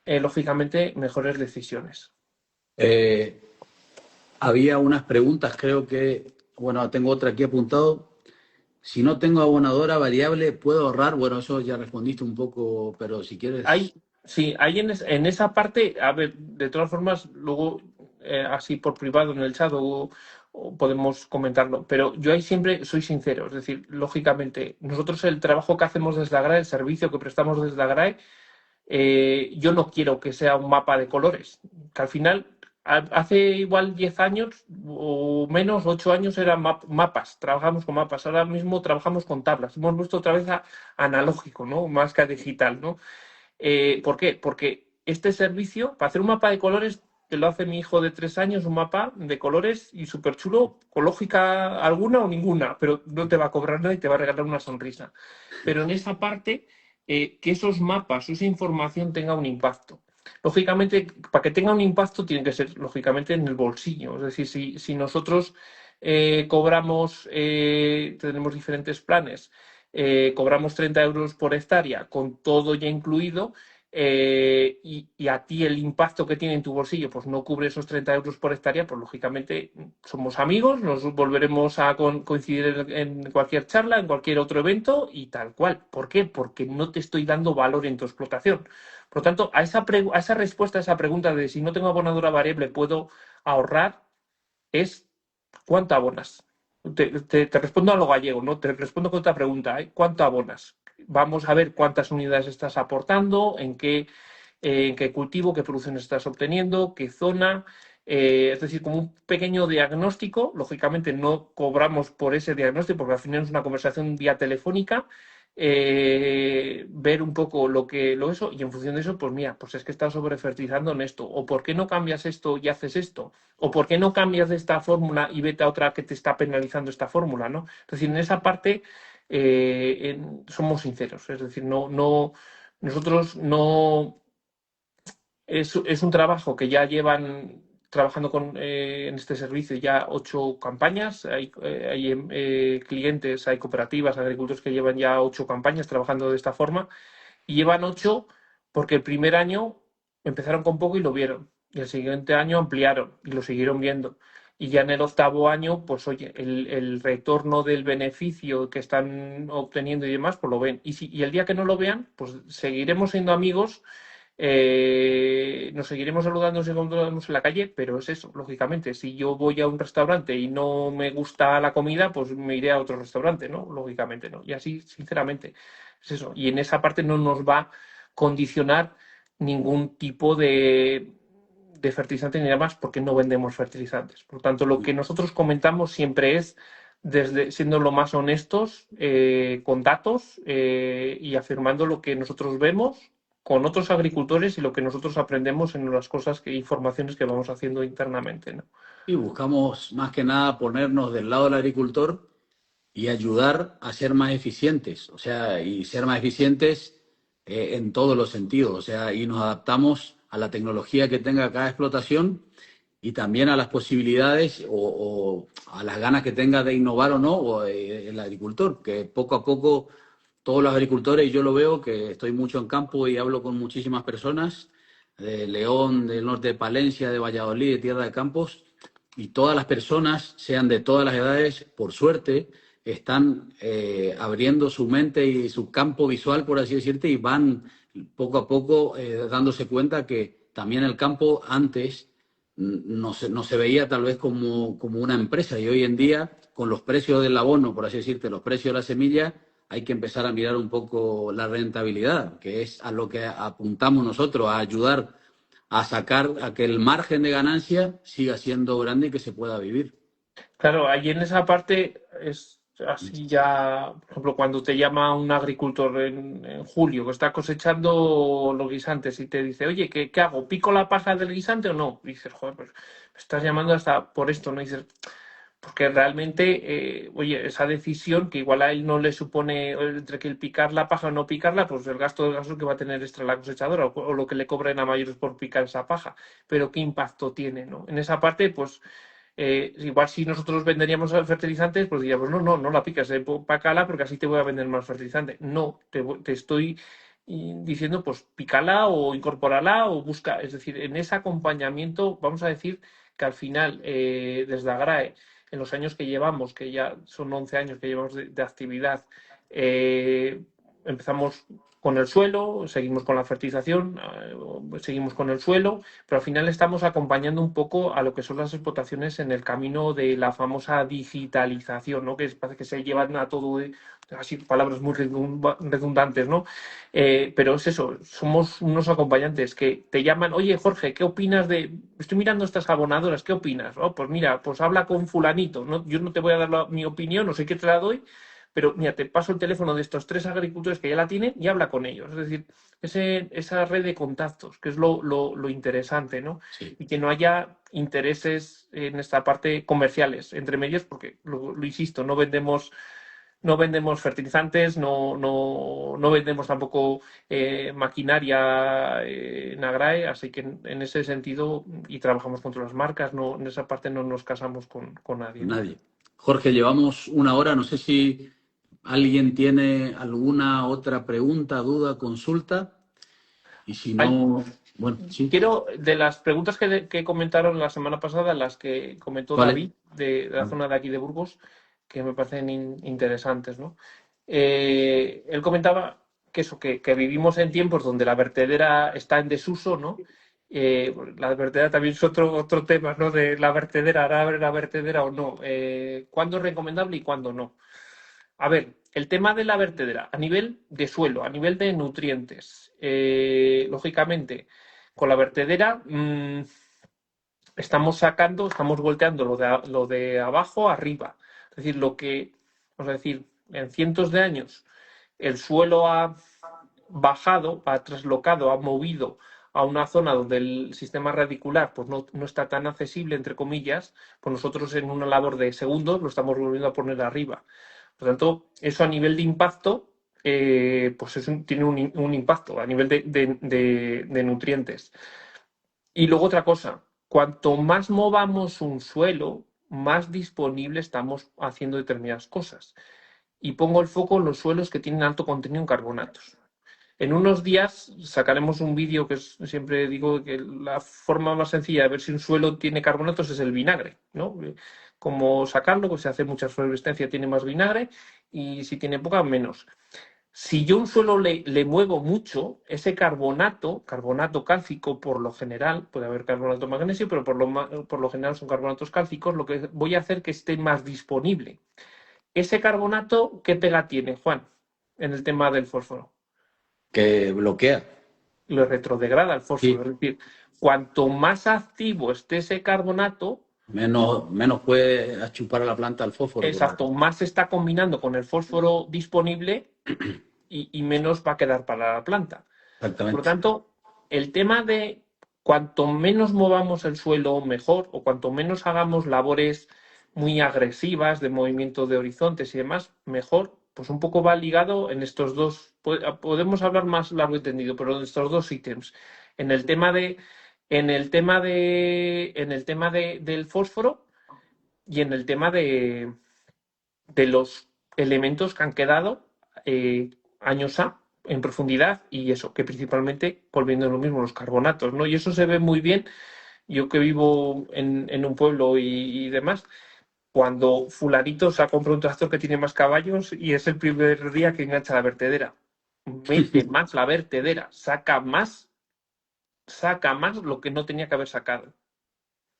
lógicamente, mejores decisiones. Había unas preguntas, creo que, bueno, tengo otra aquí apuntado. Si no tengo abonadora variable, ¿puedo ahorrar? Bueno, eso ya respondiste un poco, pero si quieres... Sí, hay en esa parte, a ver, de todas formas, luego, así por privado en el chat o podemos comentarlo. Pero yo ahí siempre soy sincero, es decir, lógicamente, nosotros el trabajo que hacemos desde Agrae, el servicio que prestamos desde Agrae, yo no quiero que sea un mapa de colores, que al final, hace igual 10 años o menos, 8 años eran mapas, trabajamos con mapas, ahora mismo trabajamos con tablas, hemos vuelto otra vez a analógico, ¿no? Más que a digital, ¿no? ¿Por qué? Porque este servicio, para hacer un mapa de colores, que lo hace mi hijo de 3 años, un mapa de colores y súper chulo, con lógica alguna o ninguna, pero no te va a cobrar nada y te va a regalar una sonrisa. Pero en esa parte, que esos mapas, esa información tenga un impacto. Lógicamente, para que tenga un impacto, tiene que ser, lógicamente, en el bolsillo. Es decir, si nosotros cobramos, tenemos diferentes planes, cobramos 30 euros por hectárea con todo ya incluido, y a ti el impacto que tiene en tu bolsillo pues no cubre esos 30 euros por hectárea, pues lógicamente somos amigos, nos volveremos a coincidir en cualquier charla, en cualquier otro evento y tal cual. ¿Por qué? Porque no te estoy dando valor en tu explotación. Por lo tanto, a esa respuesta, a esa pregunta de si no tengo abonadura variable, ¿puedo ahorrar? Es ¿cuánto abonas? Te respondo a lo gallego, ¿no? Te respondo con otra pregunta, ¿eh? ¿Cuánto abonas? Vamos a ver cuántas unidades estás aportando, en qué cultivo, qué producción estás obteniendo, qué zona. Es decir, como un pequeño diagnóstico. Lógicamente no cobramos por ese diagnóstico porque al final es una conversación vía telefónica. Ver un poco lo eso y en función de eso, pues mira, pues es que estás sobrefertilizando en esto. O ¿por qué no cambias esto y haces esto? ¿O por qué no cambias de esta fórmula y vete a otra que te está penalizando esta fórmula, ¿no? Es decir, en esa parte somos sinceros. Es decir, nosotros no. Es un trabajo que ya llevan trabajando en este servicio ya 8 campañas. Hay clientes, hay cooperativas, agricultores que llevan ya 8 campañas trabajando de esta forma. Y llevan 8 porque el primer año empezaron con poco y lo vieron. Y el siguiente año ampliaron y lo siguieron viendo. Y ya en el octavo año, pues oye, el retorno del beneficio que están obteniendo y demás, pues lo ven. Y el día que no lo vean, pues seguiremos siendo amigos, nos seguiremos saludando si nos encontramos en la calle, pero es eso, lógicamente. Si yo voy a un restaurante y no me gusta la comida, pues me iré a otro restaurante, ¿no? Lógicamente, ¿no? Y así, sinceramente, es eso. Y en esa parte no nos va a condicionar ningún tipo de fertilizante ni nada más, porque no vendemos fertilizantes. Por tanto, lo que nosotros comentamos siempre es desde siendo lo más honestos, con datos, y afirmando lo que nosotros vemos con otros agricultores y lo que nosotros aprendemos en las cosas informaciones que vamos haciendo internamente, ¿no? Y buscamos más que nada ponernos del lado del agricultor y ayudar a ser más eficientes, o sea, y ser más eficientes en todos los sentidos, o sea, y nos adaptamos a la tecnología que tenga cada explotación y también a las posibilidades o a las ganas que tenga de innovar o no el agricultor, que poco a poco todos los agricultores, yo lo veo, que estoy mucho en campo y hablo con muchísimas personas de León, del norte de Palencia, de Valladolid, de Tierra de Campos, y todas las personas, sean de todas las edades, por suerte, están abriendo su mente y su campo visual, por así decirte, y van poco a poco dándose cuenta que también el campo antes no se veía tal vez como una empresa, y hoy en día, con los precios del abono, por así decirte, los precios de la semilla, hay que empezar a mirar un poco la rentabilidad, que es a lo que apuntamos nosotros, a ayudar a sacar a que el margen de ganancia siga siendo grande y que se pueda vivir. Claro, ahí en esa parte es así ya, por ejemplo, cuando te llama un agricultor en julio que está cosechando los guisantes y te dice, oye, ¿qué hago? ¿Pico la paja del guisante o no? Y dices, joder, pues me estás llamando hasta por esto, ¿no? Y dices, porque realmente, oye, esa decisión que igual a él no le supone, entre que el picar la paja o no picarla, pues el gasto del gasto que va a tener extra la cosechadora o lo que le cobren a mayores por picar esa paja, pero qué impacto tiene, ¿no? En esa parte, pues igual si nosotros venderíamos fertilizantes, pues diríamos, no la picas, pácala porque así te voy a vender más fertilizante. No, te estoy diciendo, pues pícala o incorpórala o busca. Es decir, en ese acompañamiento, vamos a decir que al final, desde Agrae, en los años que llevamos, que ya son 11 años que llevamos de actividad, empezamos con el suelo, seguimos con la fertilización, seguimos con el suelo, pero al final estamos acompañando un poco a lo que son las explotaciones en el camino de la famosa digitalización, ¿no? Que parece que se llevan a todo, así palabras muy redundantes, ¿no? Pero es eso, somos unos acompañantes que te llaman, oye Jorge, ¿qué opinas de...? Estoy mirando estas abonadoras, ¿qué opinas? Oh, pues mira, pues habla con fulanito, ¿no? Yo no te voy a dar mi opinión, no sé qué te la doy, pero mira, te paso el teléfono de estos 3 agricultores que ya la tienen y habla con ellos. Es decir, esa red de contactos, que es lo interesante, ¿no? Sí. Y que no haya intereses en esta parte comerciales entre medios, porque lo insisto, no vendemos fertilizantes, no vendemos tampoco maquinaria en Agrae, así que en ese sentido, y trabajamos contra las marcas, no, en esa parte no nos casamos con nadie, ¿no? Nadie. Jorge, llevamos 1 hora. No sé si alguien tiene alguna otra pregunta, duda, consulta. Y si no, bueno, sí. Quiero, de las preguntas que comentaron la semana pasada, las que comentó Vale. David de la zona de aquí de Burgos, que me parecen interesantes, ¿no? Él comentaba que eso, que vivimos en tiempos donde la vertedera está en desuso, ¿no? La vertedera también es otro tema, ¿no? De la vertedera, ¿hará la vertedera o no? ¿Cuándo es recomendable y cuándo no? A ver, el tema de la vertedera, a nivel de suelo, a nivel de nutrientes, lógicamente, con la vertedera estamos volteando lo de abajo arriba. Es decir, vamos a decir, en cientos de años el suelo ha bajado, ha traslocado, ha movido a una zona donde el sistema radicular pues no está tan accesible, entre comillas, pues nosotros en una labor de segundos lo estamos volviendo a poner arriba. Por lo tanto, eso a nivel de impacto, pues tiene un impacto a nivel de nutrientes. Y luego otra cosa, cuanto más movamos un suelo, más disponible estamos haciendo determinadas cosas. Y pongo el foco en los suelos que tienen alto contenido en carbonatos. En unos días sacaremos un vídeo que siempre digo que la forma más sencilla de ver si un suelo tiene carbonatos es el vinagre, ¿no? Como sacarlo, pues se hace mucha fluorescencia, tiene más vinagre, y si tiene poca, menos. Si yo un suelo le muevo mucho, ese carbonato cálcico por lo general, puede haber carbonato magnesio, pero por lo general son carbonatos cálcicos, lo que voy a hacer que esté más disponible. Ese carbonato, ¿qué pega tiene, Juan, en el tema del fósforo? Que bloquea. Lo retrodegrada el fósforo. Sí. Es decir, cuanto más activo esté ese carbonato, Menos puede achupar a la planta el fósforo. exacto, más se está combinando con el fósforo disponible y menos va a quedar para la planta. Exactamente. Por lo tanto, el tema de cuanto menos movamos el suelo, mejor, o cuanto menos hagamos labores muy agresivas de movimiento de horizontes y demás, mejor, pues un poco va ligado en estos dos. Podemos hablar más largo y tendido, pero en estos dos ítems. En el tema del fósforo y en el tema de los elementos que han quedado años en profundidad, y eso, que principalmente, volviendo a lo mismo, los carbonatos, ¿no? Y eso se ve muy bien, yo que vivo en un pueblo y demás, cuando fulanito se ha comprado un tractor que tiene más caballos y es el primer día que engancha la vertedera. Mete más la vertedera, saca más lo que no tenía que haber sacado.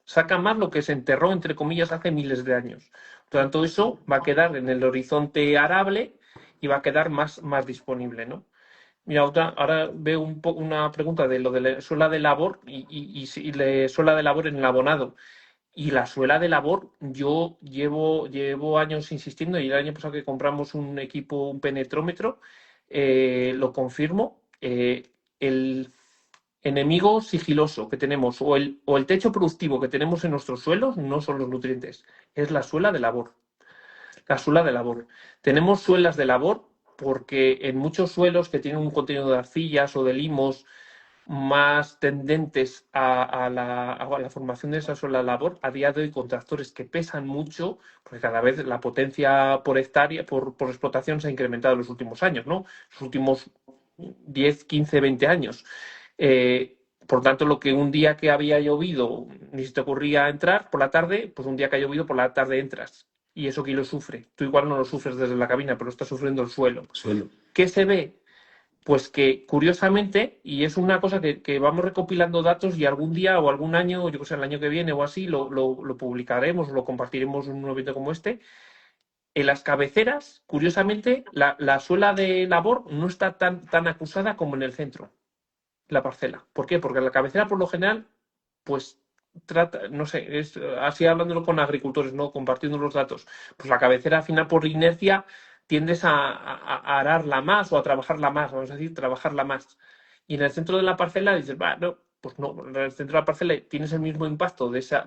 Saca más lo que se enterró, entre comillas, hace miles de años. Por lo tanto, eso va a quedar en el horizonte arable y va a quedar más disponible, ¿no? Mira, ahora veo una pregunta de lo de la suela de labor y suela de labor en el abonado. Y la suela de labor, yo llevo años insistiendo, y el año pasado que compramos un equipo, un penetrómetro, lo confirmo. El enemigo sigiloso que tenemos o el techo productivo que tenemos en nuestros suelos no son los nutrientes, es la suela de labor. La suela de labor. Tenemos suelas de labor porque en muchos suelos que tienen un contenido de arcillas o de limos más tendentes a la formación de esa suela de labor, a día de hoy con tractores que pesan mucho, porque cada vez la potencia por hectárea, por explotación se ha incrementado en los últimos años, ¿no? Los últimos 10, 15, 20 años. Por tanto, lo que un día que había llovido ni se te ocurría entrar por la tarde, pues un día que ha llovido por la tarde entras. Y eso quién lo sufre. Tú igual no lo sufres desde la cabina, pero está sufriendo el suelo. Suelo. ¿Qué se ve? pues que curiosamente, y es una cosa que vamos recopilando datos y algún día o algún año, yo que sé, el año que viene o así, lo publicaremos, lo compartiremos en un evento como este. En las cabeceras, curiosamente, la suela de labor no está tan acusada como en el centro, la parcela. ¿Por qué? Porque la cabecera, por lo general, pues trata, no sé, es así hablándolo con agricultores, ¿no? Compartiendo los datos. Pues la cabecera, al final, por inercia, tiendes a ararla más o a trabajarla más, vamos a decir, trabajarla más. Y en el centro de la parcela dices, va, no, pues no, en el centro de la parcela tienes el mismo impacto de ese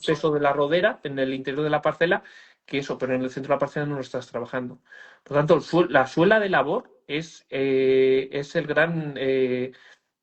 peso de la rodera en el interior de la parcela que eso, pero en el centro de la parcela no lo estás trabajando. Por lo tanto, la suela de labor es el gran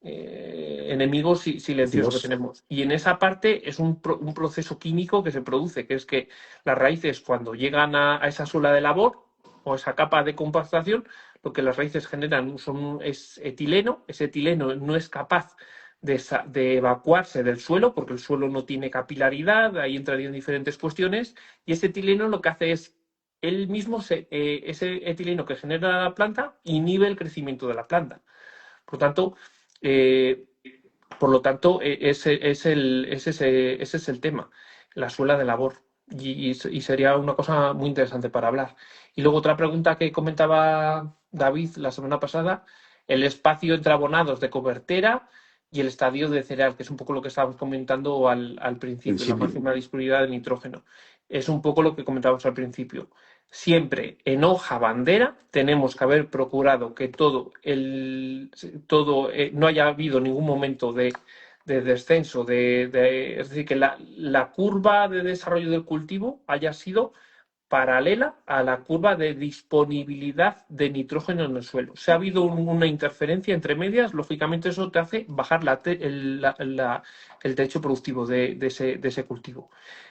enemigo silencioso que Dios. tenemos. Y en esa parte es un proceso químico que se produce, que es que las raíces cuando llegan a esa suela de labor o esa capa de compactación, lo que las raíces generan es etileno. Ese etileno no es capaz de evacuarse del suelo porque el suelo no tiene capilaridad, ahí entrarían diferentes cuestiones, y ese etileno lo que hace es él mismo, ese etileno que genera la planta, inhibe el crecimiento de la planta. Por tanto, eh, ese es el tema, la suela de labor. Y sería una cosa muy interesante para hablar. Y luego otra pregunta que comentaba David la semana pasada, el espacio entre abonados de cobertera y el estadio de cereal, que es un poco lo que estábamos comentando al principio, la máxima disponibilidad de nitrógeno. Es un poco lo que comentábamos al principio. Siempre en hoja bandera tenemos que haber procurado que no haya habido ningún momento de descenso, es decir, que la curva de desarrollo del cultivo haya sido paralela a la curva de disponibilidad de nitrógeno en el suelo. Si ha habido una interferencia entre medias, lógicamente eso te hace bajar el techo productivo de ese cultivo.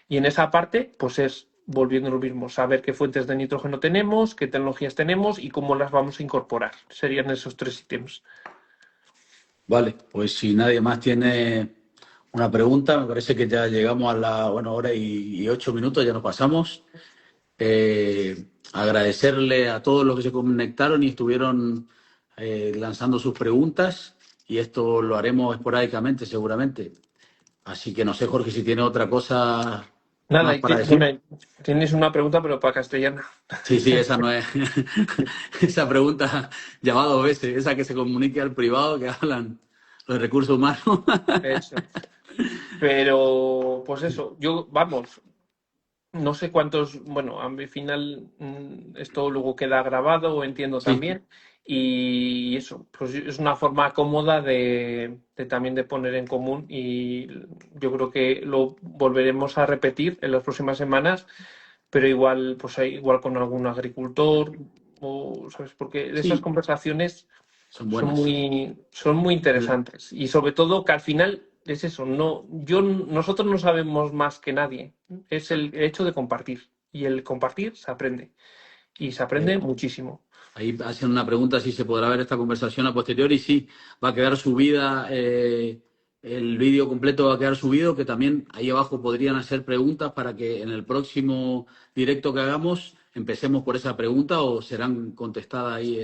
Y en esa parte, pues es, volviendo a lo mismo, saber qué fuentes de nitrógeno tenemos, qué tecnologías tenemos y cómo las vamos a incorporar. Serían esos 3 ítems. Vale, pues si nadie más tiene una pregunta, me parece que ya llegamos a la hora y 8 minutos, ya nos pasamos. Agradecerle a todos los que se conectaron y estuvieron lanzando sus preguntas, y esto lo haremos esporádicamente seguramente. Así que no sé, Jorge, si tiene otra cosa Nada, más para decir. tienes una pregunta, pero para castellana. Sí, esa no es. Esa pregunta ya va 2 veces, esa que se comunique al privado, que hablan los recursos humanos. Eso. Pero, pues eso, vamos, no sé cuántos, bueno, al final esto luego queda grabado, entiendo Sí, también, y eso, pues es una forma cómoda también de poner en común, y yo creo que lo volveremos a repetir en las próximas semanas, pero igual, pues igual con algún agricultor, o, ¿sabes? Porque esas sí, conversaciones son son buenas. muy interesantes, y sobre todo que al final es eso, nosotros no sabemos más que nadie, es el hecho de compartir, y el compartir se aprende, y se aprende muchísimo. Ahí hacen una pregunta si se podrá ver esta conversación a posteriori. Sí, va a quedar subida, el vídeo completo va a quedar subido, que también ahí abajo podrían hacer preguntas para que en el próximo directo que hagamos empecemos por esa pregunta, o serán contestadas ahí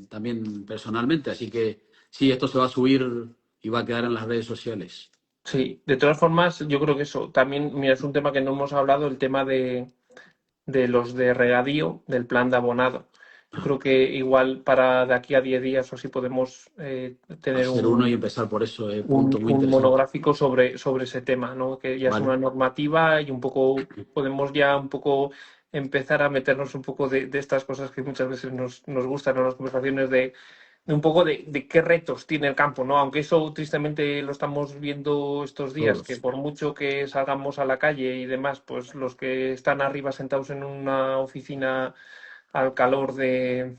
también personalmente. Así que sí, esto se va a subir y va a quedar en las redes sociales. Sí, de todas formas, yo creo que eso también, mira, es un tema que no hemos hablado, el tema de los de regadío, del plan de abonado. Yo creo que igual para de aquí a 10 días o así podemos tener Hacer uno y empezar por eso, punto muy un interesante. monográfico sobre ese tema, ¿no? Que ya es Vale. una normativa y un poco podemos ya un poco empezar a meternos un poco de estas cosas que muchas veces nos gustan en las conversaciones de un poco de qué retos tiene el campo, ¿no? Aunque eso tristemente lo estamos viendo estos días, que Todos. por mucho que salgamos a la calle y demás, pues los que están arriba sentados en una oficina al calor de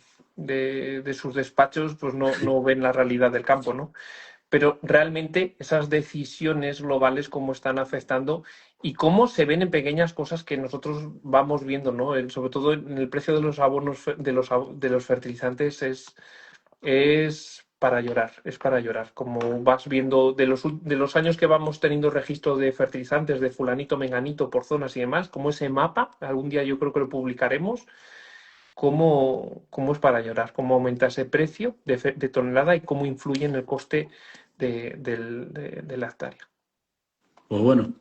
sus despachos, pues no ven la realidad del campo, ¿no? Pero realmente esas decisiones globales cómo están afectando y cómo se ven en pequeñas cosas que nosotros vamos viendo, ¿no? Sobre todo en el precio de los abonos de los fertilizantes es para llorar, es para llorar. Como vas viendo de los años que vamos teniendo registro de fertilizantes de fulanito, menganito por zonas y demás, como ese mapa, algún día yo creo que lo publicaremos, cómo es para llorar, cómo aumenta ese precio de tonelada y cómo influye en el coste de la hectárea. Pues bueno,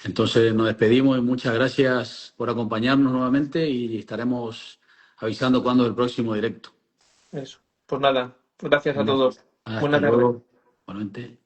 entonces nos despedimos y muchas gracias por acompañarnos nuevamente y estaremos avisando cuándo es el próximo directo. Eso. Pues nada, gracias a Venga, todos. hasta Buenas tardes. luego. Igualmente.